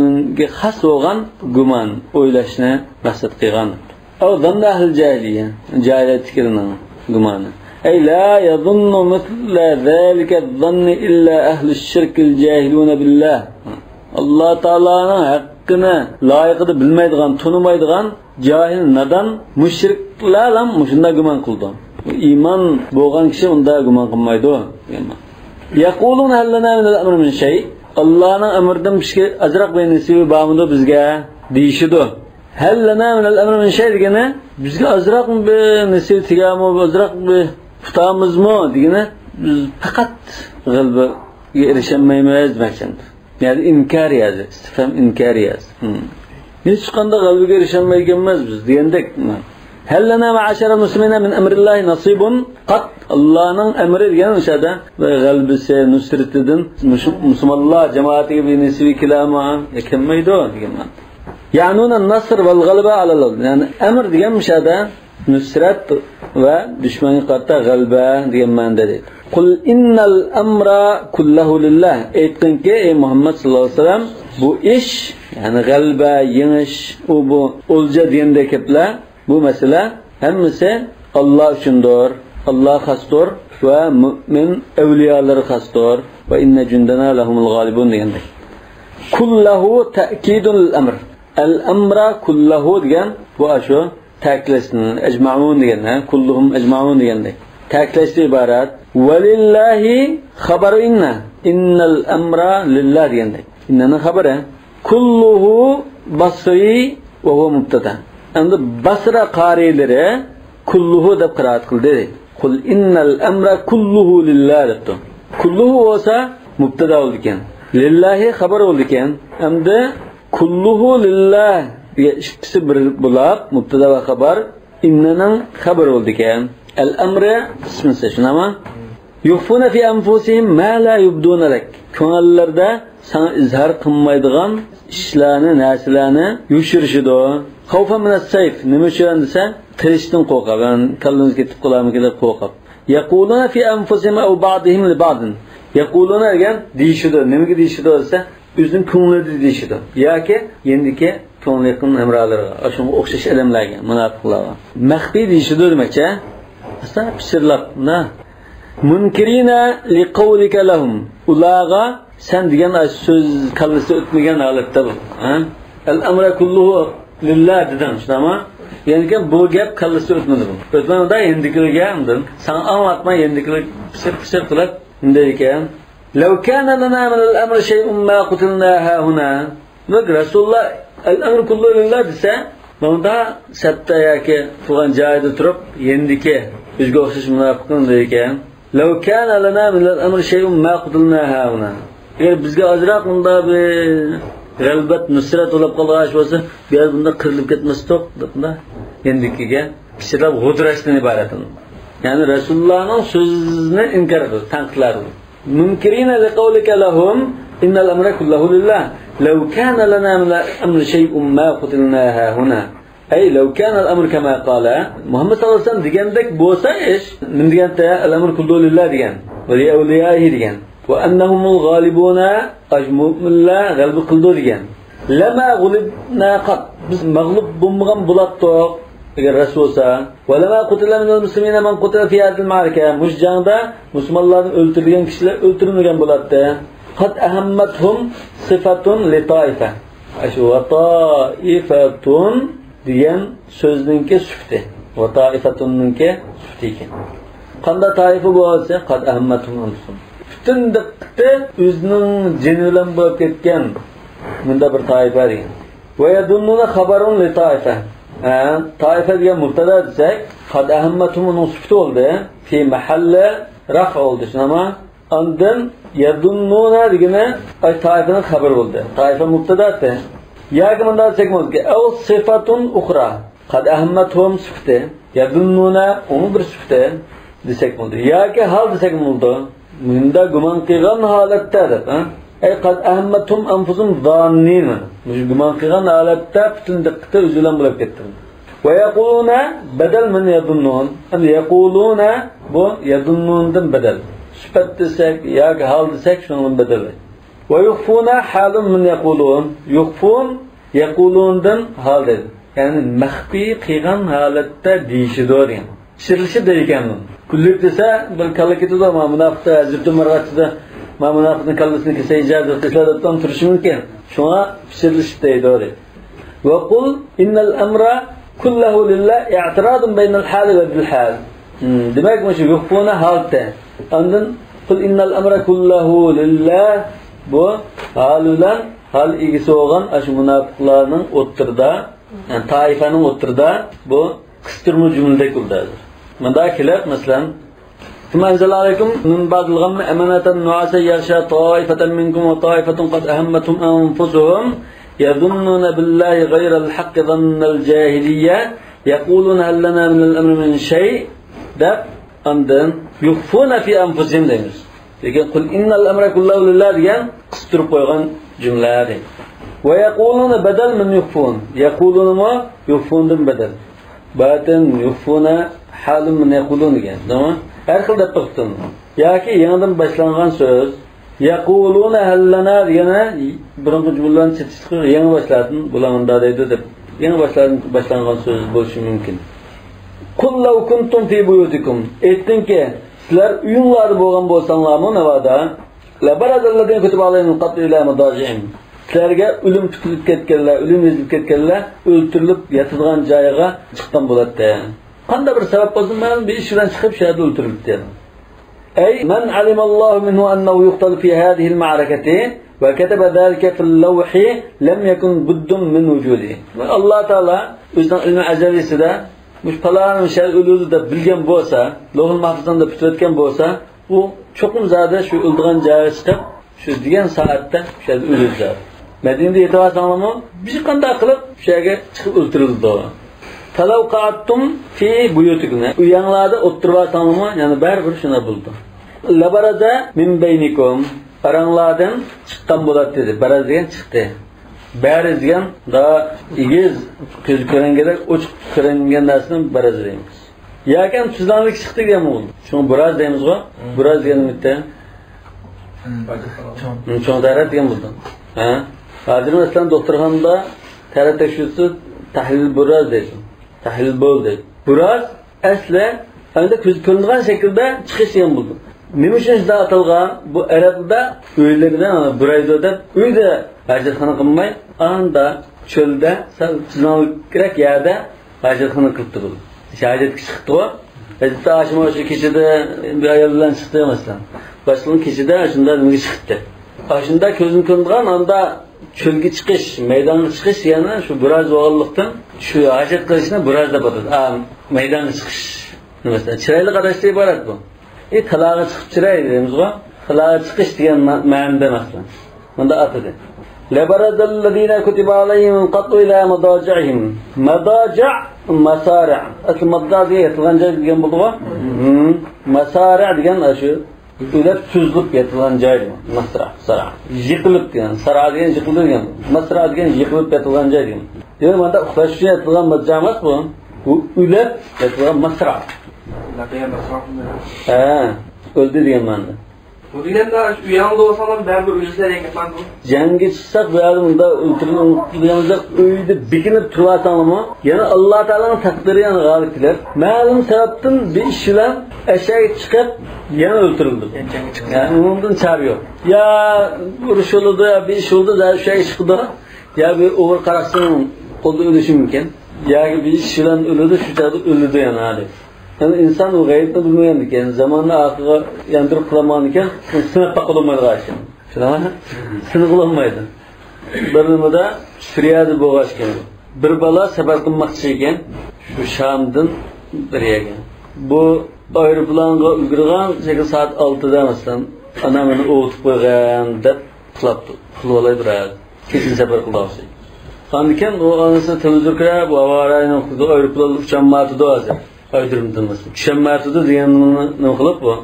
xos bo'lgan gumon o'ylashni maqsad qilgan أو ظن أهل الجاهلية جاهلية كرنا قمانا أي لا يظن مثل ذلك الظن إلا أهل الشرك الجاهلون بالله الله تعالى حقنا لا يقدر بالميدغان تنميدغان جاهل ندان مشرك لا لم مشنا قمان قلدم إيمان بوغان كشي وندا قمان قمايدو يقولون هل لنا من الأمر من شيء الله أمردم بشكل أزرق بين نسيب بامدو بزغا ديشدو هل لنا من الأمر من شيء ديگene bizge azraq bir nesil tigamo azraq bir tutamiz mı degene biz faqat g'alba erişememeyiz demekçen. Yani inkar yazı, istifham inkar yazı. Hiç qanda g'albaga erişemeyiz biz degandek. Hal lana ma'ashara muslimina min amrillahi nasibun qat Allah'ın emri degen o'shada g'albisi nusratidan musulmonlar jamoatiga bir nasibi kilama ekanmaydi degan. يعنون النصر والغلبة على الله يعني أمر ديان مشاهدة نصرت ودشمن قرطة غلبة ديان ماندد قل إن الأمر كله لله ايتقن كي محمد صلى الله عليه وسلم bu iş yani غلبة ينش bu olca diyen de kepla bu mesele hemmisi Allah üçündür Allah khasdır ve mümin evliyaları khasdır ve inne cündena lehumul galibun diyen de kullahu ta'kidun l-amr el-amra kullahu diyen bu aşu ta'kidlesin ecma'un diyen kulluhum ecma'un diyen de ta'kidlesin ibaret velillahi haberu innel amra lillah diyen de innenin haberi kulluhu basri ve huve mubtada endi basra qarileri kulluhu deb qiraat qildi kul innel amra kulluhu lillah debdi kulluhu olsa mubtada oldu ekan lillahi haber oldu ekan endi kulluhu lillah diye ikkisi bir bo'lib mubtada va xabar innaning xabar oldu ekan al amri ismisi shunami yufuna fi anfusihim ma la yubduna lak ko'ngillarda sana izhor qilmaydigan ishlarni narsalarni yushirishidi xavfa min as-sayf nima uchun desa tirishdan qo'rqib kallamiz ketib qolarmikin deb qo'rqib yaquluna fi anfusihim aw ba'dihim li ba'din yaquluna degan deyishidi nimaga deyishidi desa o'zining ko'nglida deyishidi yoki endiki ko'ngli yaqin amralariga shunga o'xshash ilmlarga munofiqlarga maxfiy deyishidi demakchi asla pisirlab munkirina liqawlika lahum ulaga sen degan so'z kallasi o'tmagan holatda bu al-amra kulluhu lillah dedim shunami yani bu gap kallasi o'tmadi bu o'tmanda endikiga sen anlatma endikiga pisir qilib bunday ekan law kana lana min al-amri shay'un ma qutilna huna rasululloh al-amru kulluhu lillah desa bunda satta yoki turgan joyida turib endiki o'ziga o'xshash munofiqlar ekan law kana lana min al-amri shay'un ma qutilna huna agar bizga ozroq bunda bir g'albat nusrat bo'lib qolgan bo'lsa bu yer bunda qirilib ketmasdik debda endikiga kishilar g'udrashdan iborat ya'ni rasulullohning so'zini inkor qildi tanqidladi munkirina liqawlika lahum innal amra kulluhu lillah law kana lana min al-amri shay'un ma qutilnaha huna ay law kana al-amr kama qala Muhammad sallallohu alayhi vasallam degandek bo'lsa ish nima deganda al-amr kulluhu lillah degan va li awliyaihi degan va annahumul g'alibuna ajmu'millah g'alb qildi degan lama g'ulibna qat biz mag'lub bo'lmagan bo'latdiq agar rasul bo'lsa va lama qutila minal muslimina man qutila fi hadhihi al-ma'raka mush jangda musulmonlarni o'ldirilgan kishilar o'ldirilmagan bo'ladi qad ahammathum sifatun li taifa ashu wa taifatun degan so'zningki sufti va taifatunninki sufti ekan qanday taifa bo'lsa qad ahammathum butun diqqati o'zining jini bilan bo'lib ketgan bunda bir toifa degan va yadunnuna xabarun li toifa toifa degan mubtada desak qad ahammatum sufti bo'ldi fi mahalla raf oldi shunami ondan yadunnuna degani toifaning xabar bo'ldi toifa mubtadasi yoki bunda desak bo'ladi aw sifatun ukhra qad ahammatum sufti yadunnuna uni bir sufti desak bo'ldi yoki hal desak bo'ldi bunda gumon qilgan holatda deb Ey qad ahmatum anfusum zannin. Mush guman qilgan holatda butun diqqati o'zidan bo'lib ketdi. Ve yaquluna badal min yadunnun. Endi yaquluna bu yadunnundan badal. Sifat desek yoki hal desek shundan badal. Ve yukhfuna halun min yaqulun. Yukhfun yaqulundan hal dedi. Yani maxfi qilgan holatda deyishidir yani. Shirlishi degan. Kullik desa bir kalakitida munofiqda Hazrat Marg'atida munofiqning kallasini kelsa ijozat qilishlardan turishi mumkin. Shunga shirlish deydi. Ve qul innal amra kulluhu lillah i'tiradun baynal hal ve bil hal. Demek mi şu yukhfuna halta. Ondan qul innal amra kulluhu lillah bu halulan hal igisi olgan aşı munofiqlarning o'ttirda, yani taifanın o'ttirda bu qistirma jumlada kuldadir. Manda kelib masalan ثم أنزل عليكم من بعد الغم أمانة نعاسا يغشى طائفة منكم وطائفة قد أهمتهم أنفسهم يظنون بالله غير الحق ظن الجاهلية يقولون هل لنا من الأمر من شيء ده أندن يخفون في أنفسهم ديمز لكن قل إن الأمر كله لله ديان قصر قويغان جملة ويقولون بدل من يخفون يقولون ما يخفون دم بدل baten yufuna halum min yaqulun degan, tamam? Har xil deb to'xtin. Yoki yangidan boshlangan so'z yaquluna hallana degani birinchi jumladan chetishqi yangi boshladin bulamanda deydi deb. Yangi boshlangan so'z bo'lishi mumkin. Qul law kuntum fi buyutikum. Aytdinki, sizlar uyinglarda bo'lgan bo'lsanglarmi navada la baradalladin kutiba alayhim qatl ila madajim. Sizlarga o'lim tutilib ketganlar, o'lim yezilib ketganlar o'ltirilib yotadigan joyiga chiqqan bo'ladi. Qanday bir sabab bo'lsa, ma'lum bir ish bilan chiqib shu yerda o'ltirilibdi. Ay man alimallohu minhu annahu yuqtal fi hadhihi al-ma'rakati va kataba zalika fil lawhi lam yakun buddun min wujudi. Alloh taolo o'zining ilmi azalisida mush falan shar o'ludi deb bilgan bo'lsa, Lohul Mahfuzda bitayotgan bo'lsa, u cho'qim zada shu o'ldigan joyiga chiqib, shu degan soatda shu yerda o'ldi. Medinede yetavasanlamı bir qanday qilib shu yerga chiqib o'ltirildi. Talav qattum fi buyutikum. Uyanglarda o'tirvasanlamı, ya'ni baribir shuna bo'ldi. Labaraza min baynikum. Aranglardan chiqqan bo'ladi dedi. Baraz degan chiqdi. Bariz degan da igiz ko'z ko'ranganda ochiq ko'ringan narsani baraz deymiz. Yakan tuzlanlik chiqdi degan bo'ldi. Shuni buraz deymiz-ku. Buraz degan bitta. Cho'ndarat degan bo'ldi. Ha? Hozir masalan doktorxonada tara tekshiruvchi tahlil buraz deydi. Tahlil bo'ldi. Buraz asli endi ko'z ko'ringan shaklda chiqish ham bo'ldi. Nima uchun shunday atalgan? Bu arabda uylardan buraydi deb uyda hojatxona qilmay, anda cho'lda sal chiznalik yerda hojatxona qilib turdi. Hojatga chiqdi-ku. Bitta ashmo shu kechada bir ayol bilan chiqdi masalan. Boshqa kechada shunda nima chiqdi? Shunda ko'zim ko'ringan anda cho'lga chiqish, maydonga chiqish yana shu buraz o'g'illikdan shu hojat qilishni buraz deb atadi. Maydonga chiqish. Masalan, chiroyli qarashda iborat bu. Talaga chiqib chiray deymiz-ku. Talaga chiqish degan ma'noda masalan. Bunda atadi. Labaradalladina kutiba alayhim qat'u ila madajihim. Madaji' masari'. Asl madaji aytilgan joy degan bo'ldi-ku. Masari' degan shu Ular tuzlib yatilgan joy, masra, sara. Yiqilib degan, sara degan yiqilib degan. Masra degan yiqilib yatilgan joy degan. Ya'ni bunda uxlash uchun yatilgan majamas bu. U ular yatilgan masra. O'ldi degan ma'noda. Bu deganda shu yangi bo'lsam baribir o'lishlar ekan bu. Jangga chiqsak bu yerda unda o'ltirilganda uyda bekinib turasangmi? Yana Alloh taolaning taqdiri yana g'olib kelar. Ma'lum sababdan bir ish bilan aşağı chiqib yana o'ltirildi. Yani undan char yo'q. Ya urush bo'ldi, ya bir ish bo'ldi, da shu chiqdi. Ya bir o'g'il qarasang qo'lda o'lishi mumkin. Yoki bir ish bilan o'ldi, shu joyda o'ldi yana hali. Yani insan o gayretini bilmeyen diken, zamanla akıga yandırıp kılaman diken, sınıf bakılmaydı karşı. Şuna mı? Sınıf kılamaydı. Bir numada Suriye'de boğaşken. Bir bala sefer kılmakçıyken, şu Şam'dan biriye gen. Bu aeroplanga ülgürgen 8 saat 6'da mesela, anamını oğutup koygan dep kılaptı. Kılı olay bırak. Kesin sefer kılaptı. Andiken o anasını televizyon kırar, bu avarayla aeroplanla uçan matı doğacak. Öldürümdünmüsün. Şemmertudu diyenini ne kılıp bu?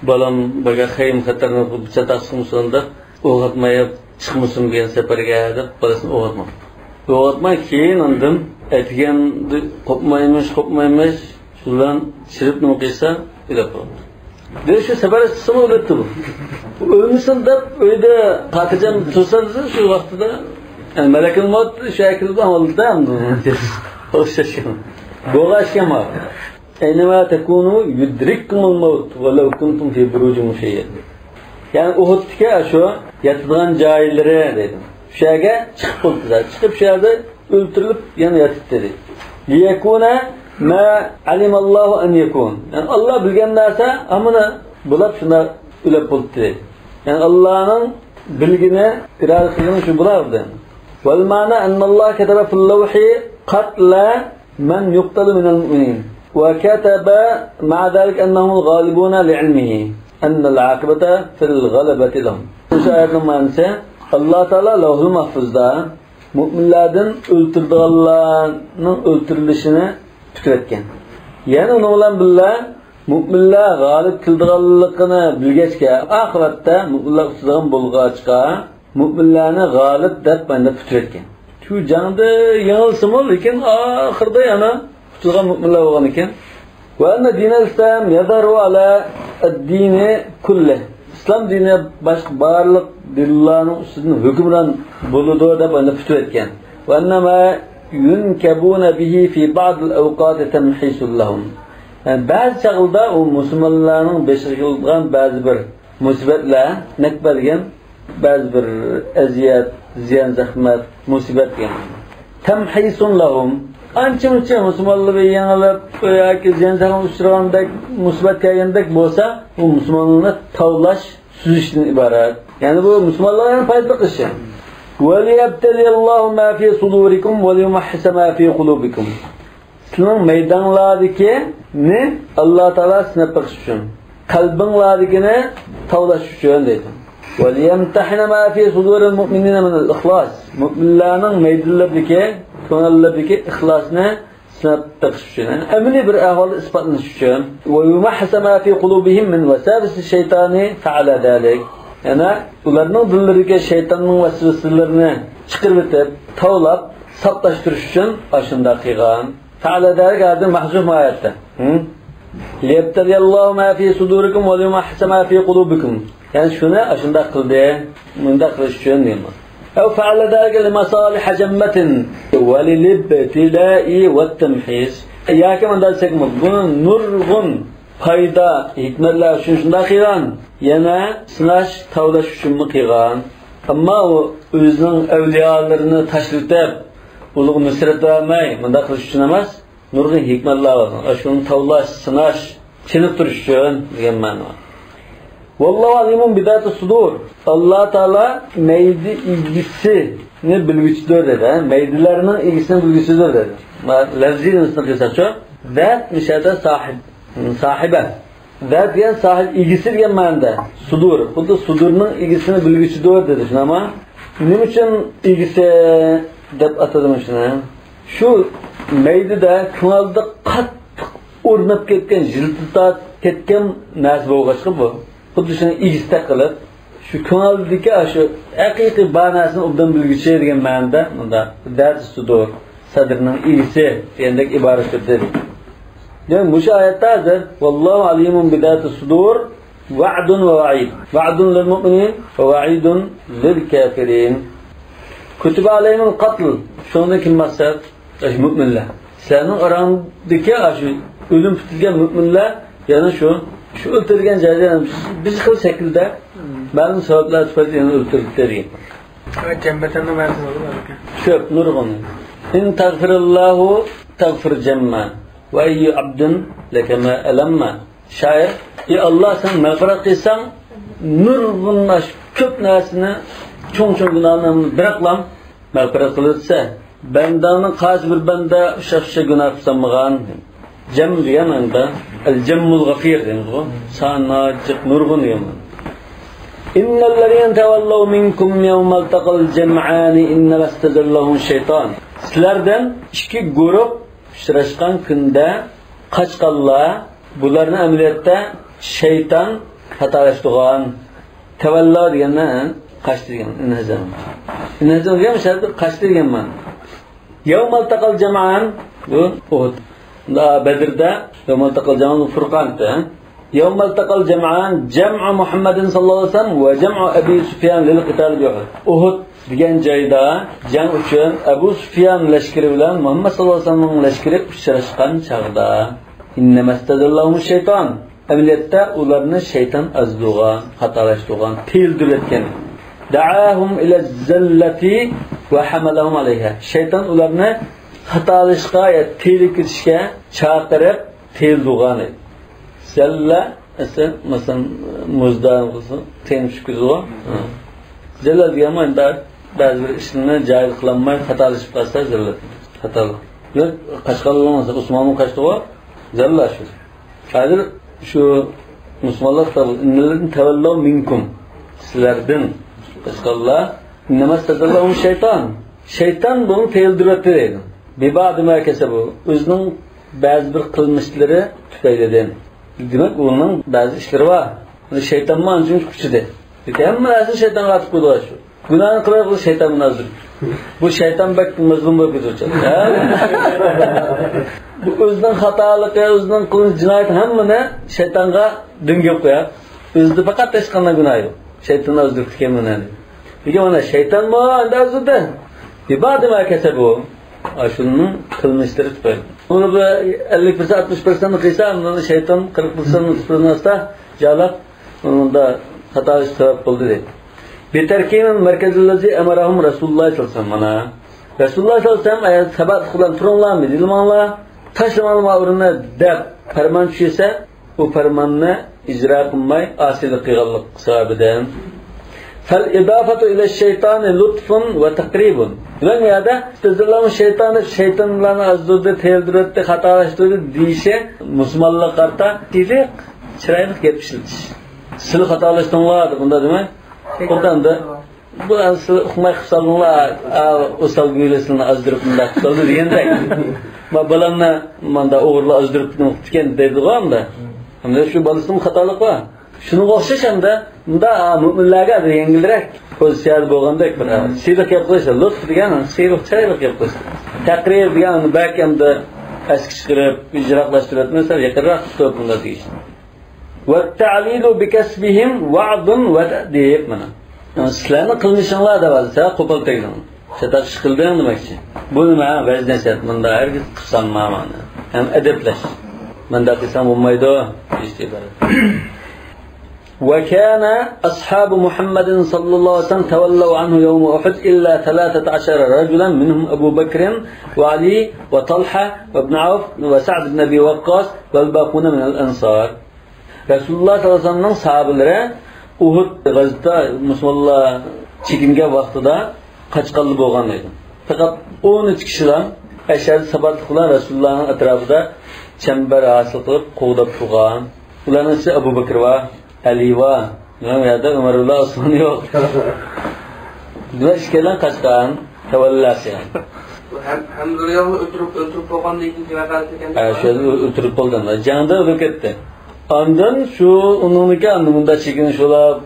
Balam baga xeyim xatarını çatasın sonunda o'g'atmayib chiqmasin degan safarga deb bolasini o'g'atmoq. O'g'atmay keyin undan aytganni qopmaymish shu bilan chirib nima qilsa o'lib qoldi. Dedi shu safar chiqsam o'libdi bu. O'lmasin deb uyda xotirjam tursa shu vaqtida malakul maut shakilda oldi hamda o'xshashgan. Bo'g'ashgan ma. Aynama takunu yudrikkumul maut walau kuntum fi burujin mushayyad. Yani Uhud'dagi shu yatadigan joylari dedi. Shu yerga chiqib qoldilar. Chiqib shu yerda o'ltirilib yana yotibdi dedi. Liyakuna ma alimallohu an yakun. Yani Allah bilgan narsa amına bulab shuna o'lib qoldi. Yani Allah'ın bilgini irade qilgani shu bo'lardi. Wal ma'na annalloh kataba fil lawhi qatla man yuqtalu minal mu'minin. Wa kataba ma'a zalik annahum ghalibuna li'ilmihi. أن العاقبة في الغلبة لهم. Şu ayetin manası Allah Teala Levh-ül Mahfuz'da müminlerden öldürüldüklerinin öldürülüşünü tüketken. Yani onunla billah müminler galip kıldırıldıklarını bilgeçke ahirette müminler ustudan bulgaçka müminlerini galip dep bende tüketken. Şu canında yanılsın ol iken ahirde yana tutulan müminler olan iken. وأن دين الإسلام يظهر على الدين كله. İslam dini başka barlık dinlerin üstünde hükümran bulunduğu da bana fütü etken. وأنما ينكبون به في بعض الأوقات تمحيص لهم. Yani bazı çağında o Müslümanların beşikildiğin bazı bir musibetler nekbedigen bazı bir eziyet, ziyan, zahmet, musibet gen. Temhisun lahum. Anca Müslümanlığı yanılıp veya ki ziyansakın uçurağındaki musibet kayındaki olsa bu Müslümanlığına tavlaş süzüşten ibaret. Yani bu Müslümanların faydalı işi. وَلِيَبْتَلِيَ اللّٰهُ مَا فِي صُدُورِكُمْ وَلِيُمَحِّسَ مَا فِي قُلُوبِكُمْ. Sizin meydanlardaki ne? Allah Teala sınıf bakışın. Kalbinlardaki ne? Tavlaşışın dedi. وَلِيَمْتَحِنَ مَا فِي صُدُورِ الْمُؤْمِنِينَ مِنَ الْإِخْلَاسِ. Müminlerin meydanlardaki Könüllerdeki ihlasını sınıf takışın. Emni bir ahvalı ispatlanışın. وَيُمَحَّسَ مَا فِي قُلُوبِهِمْ مِنْ وَسَابِسِ الشَّيْطَانِ فَعَلَى ذَلِكَ. Yani onların dillerindeki şeytanın vesveselerini çıkarıp tavlap saplaştırış için aşında kıygan. فَعَلَى ذَلِكَ adı mahzuf ayette. لِيَبْتَلِيَ اللّٰهُ مَا فِي صُدُورِكُمْ وَلِيُمَحَّسَ مَا فِي قُلُوبِكُمْ. Yani şunu aşında kıldı. Münde kılışın diyeyim. أو فعل ذلك لمصالح جمة وللابتلاء والتمحيص. Ya ki ben dersek mi? Bunun nurgun fayda hikmetler şunda kıygan. Yana sınaş tavlaş şunu kıygan. Ama o özünün evliyalarını taşlıktab uluğu nusret vermeyi bunda kılış için emez. Nurgun hikmetler var. Şunun tavlaş sınaş çinip duruşun diyen manu var. Vallahu alimun bidât-ı sudur. Allah Teala meydi ilgisini bilgisidir dedi. Meydilerinin ilgisini bilgisidir dedi. Levzi'nin ısını kısa çok. Zat müşahede sahibe. Zat diyen sahip ilgisi diyen manada. Sudur. Bu da sudurunun ilgisini bilgisidir dedi. Şuna ama ne için ilgisi dep atadım şuna. Şu meydide kınalda qattiq o'rnab ketgan, jiltitat ketgan narsa bo'lg'achqa bu. Xuddi shuni ilgista qilib, shu ko'ngildagi shu haqiqiy ma'nosini obdan bilguchi degan ma'noda unda dard sudur, sadrning ilgisi degandek iboratdir dedi. Yani bu ayette hazır vallahu alimun bidati sudur va'dun ve va'id. Va'dun lil mu'minin ve va'idun lil kafirin. Kutibe aleyhimul qatl. Şundaki maksat müminler. Senin arandaki şu ölüm tutilgan müminler yani şu öldürülgen cahiliyen biz kıl şekilde bazı sebepler tufayla öldürdükleri. Evet, cembetende mersin olur mu? Şöp, nurgun. İn tagfirullahu tagfir cemma. Ve eyyü abdün lekeme elemma. Şair, Allah sen mağfiret kıysan, nurgunla köp narsini, çoğun günahlarını bıraklam, mağfiret kılırsa, bendanın karşı bir bende şafşa günah tutamağın, cem diyen anda, el-cemmul gafir diyen bu, sanacık nurgun diyen bu. İnnellezîne tevallav minkum yevmel taqal cem'ani innema istazallahum şeytan. Sizlerden iki grup uçraşkan kunda qaçqanlar, bularning amaliyotda shayton xatolaştırgan. Tevalla degani Kaçtı degan. İnhazam. İnhazam degan şartda kaçtı degan ma'no. Yawmal taqal jam'an bu Uhud. Da Bedir'de yawmal taqal jam'an Furqan'da. Yawmal taqal jam'an jam'u Muhammadin sallallohu alayhi vasallam ve jam'u Abi Sufyan lil qital bi Uhud. Uhud degan joyda jang uchun Abu Sufyan lashkari bilan Muhammad sallallohu alayhi vasallamning lashkari uchrashgan chaqda innamastadallahu shayton. Amaliyotda ularni shayton azdugan, xatolashtirgan, teldirayotgan. Da'ahum ila zallati va hamalahum alayha. Shayton ularni xatolashga, telkirishga chaqirib teldirgan edi. Zalla esa masalan muzdan qilsa tenib chiqadi. Zalla deganda ba'zi bir ishni joyi qilinmay xatolashib qolsa zalla. Xatolik. Yo'q, Qashqarlarga Usmonning Qashqarga zalla shu. Hozir şu Müslümanlar innelerin tevallav minkum sizlerden Qashqarlar innamastadallahu şeytan. Şeytan bunu teldirətdi deydi. Bir ba'd mərkəsə bu özünün bəzi bir qılmışları tüfəylədən. Demək onun bəzi işləri var. Şeytan mı ancaq küçüdür. Həmmə nəsə şeytan qatıb qoydular şu. Günahını qılaq bu şeytan nazır. Bu şeytan bək mazlum bo'lib ketəcək. Bu özünün xatolığı, özünün qılmış cinayət hammani şeytanga döngüb qo'yar. Özü faqat hech qanday gunoh yo'q. Şeytan o'zdirib kelmadi. Degan mana şeytan mı azizda? Bir ba'di mərkəsə bu. Şunun qılmışları tüpəyli. Bunu 50% 60% qilsa, ondan şeytan 40% 30% jalab onda xato sabab bo'ldi deydi. Beterkimin merkezillazi emarahum Resulullah sallallahu aleyhi ve sellem. Resulullah sallallahu aleyhi ve sellem ayet sabat kılan turunlar mı? Dilmanlar taşımanın uğruna deb ferman düşürse o fermanını icra kılmay asilik kıygallık sahabeden. Fel idafatu ile şeytani lütfun ve takribun. Dilen ya da tezirlamış şeytanlarını azdurdu, teldirdi, hatalaştırdı deyişe Müslümanlığa karta dilik çıraylık yetmişildir. Silik hatalaştırdılar bunda değil mi? Ondan da bu asıl hukmay kısalınlar usal güylesini azdırıp bunda kısaldı diyendek. Balanla manda uğurla azdırıp tüken derdi var mı da? Hem de şu balısının hatalık var. Şunu koşuşan da bunda müminlerge de yengildirek pozisyonu boğandek bir seyirlik yapılırsa lütf diyen seyirlik çaylık yapılırsa takrir diyen belki hem de eski çıkırıp icraaklaştırıp mesela yakırrak tutup bunda deyişin. وَالتَّعْلِيلُ بِكَسْبِهِمْ وَعْضٌ وَتَعْدِيب mana. Sizlarni qilmishinglar da ba'zi sabab qo'pol tegdim. Şatak qilding demakchi. Bu nima? Vaz nasihat bunda hargiz qilsanma mana. Ham adaplash. Bunda qilsam bo'lmaydi, istibarat. وكان أصحاب محمد صلى الله عليه وسلم تولوا عنه يوم أحد إلا 13 رجلا منهم أبو بكر وعلي وطلحة وابن عوف وسعد بن أبي وقاص والباقون من الأنصار. Resulullah sallallahu aleyhi ve sellem'nin sahabeleri Uhud gazida Müslümanlar çekingan vaqtida qaçqanlı bo'lgan edi. Faqat 13 kishidan ashari sabatlik bilan Resulullahning atrofida chambar hosil qilib qo'g'dab turgan. Ularning ichida Abu Bakr va Ali va yana Umarullah Osmon yo'q. Bu ishkalan qaçqan tavallasi. Hamdulillah o'tirib bo'lgan deydi vaqat ekan. Şöyle o'tirib qolgan. Jangda o'lib ketdi. Ondan şu onunki anlamında çekin şolar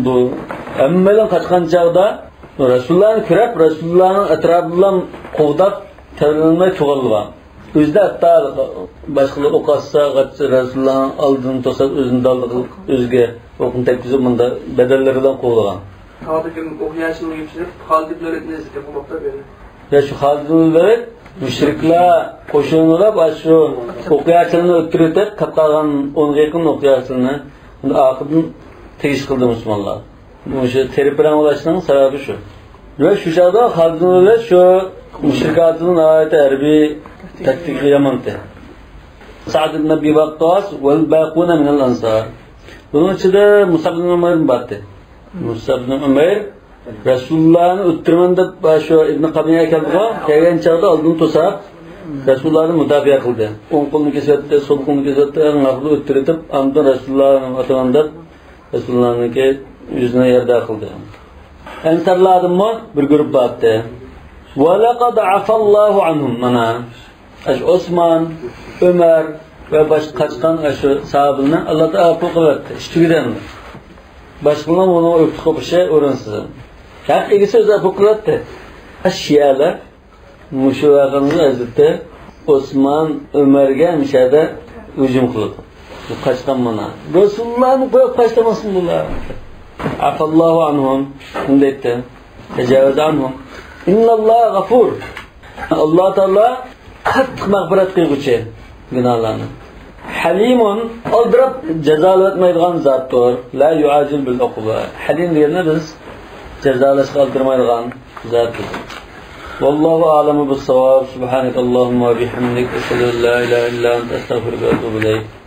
bu emmelen kaçkan çağda Resulullah'ın kürep Resulullah'ın etrafından kovdak tevlenmeye çoğaldılar. Özde hatta başkaları okatsa Resulullah'ın aldığını tosak özünde aldığı özge okun tepkisi bunda bedellerden kovdular. Halid'in okuyaşını geçirip Halid'in öğretmenizi yapmakta böyle. Ya şu Halid'in öğret müşrikler koşunlar başı okuyaçlarını öttürüp kapkalan 10 yakın okuyaçlarını akıbın teyiş kıldı Müslümanlar. Bu şey teripren ulaşmanın sebebi şu. Ve şu şarada Halid'in ve şu müşrikatının ayeti erbi taktikli yamandı. Sa'd ibn Abi Waqqas vel baquna minel ansar. Bunun içinde Musab ibn Umayr battı. Musab ibn Umayr Resulullah'ın öttürmende başı İbn Qabiye'ye keldiği kelgen çağda aldığını tosap Resulullah'ın müdafiye kıldı. On kolunu kesetti, sol kolunu kesetti, ağırlığı öttürütüp amdan Resulullah'ın atağında Resulullah'ın yüzüne yerde kıldı. Ensarladım mı? Bir grup battı. وَلَقَدْ عَفَ اللّٰهُ عَنْهُمْ mana. Osman, Ömer ve başka kaçkan sahabına Allah da affı kıvertti. İşte gidenler. Başqalar onu öptü qopışı o'rinsiz. Haqiqiy so'zlar bu qilyapti. Shiyalar mushu vaqtning o'zida Osman Umarga mishada hujum qildi. Bu qaçqan mana. Rasulullohni qo'yib tashlamasin bular. Afallohu anhum undaydi. Tajavuz anhum. Innalloha g'afur. Alloh taolo qattiq mag'firat qilguvchi gunohlarni. Halimun oldirib jazolatmaydigan zotdir. La yu'ajil bil uquba. Halim deganda biz jazolashga oldirmaydigan zotdir. Vallohu a'lamu bis-savab. Subhanakallahumma va bihamdik, ashhadu an la ilaha illa anta, astaghfiruka va atubu ilayk.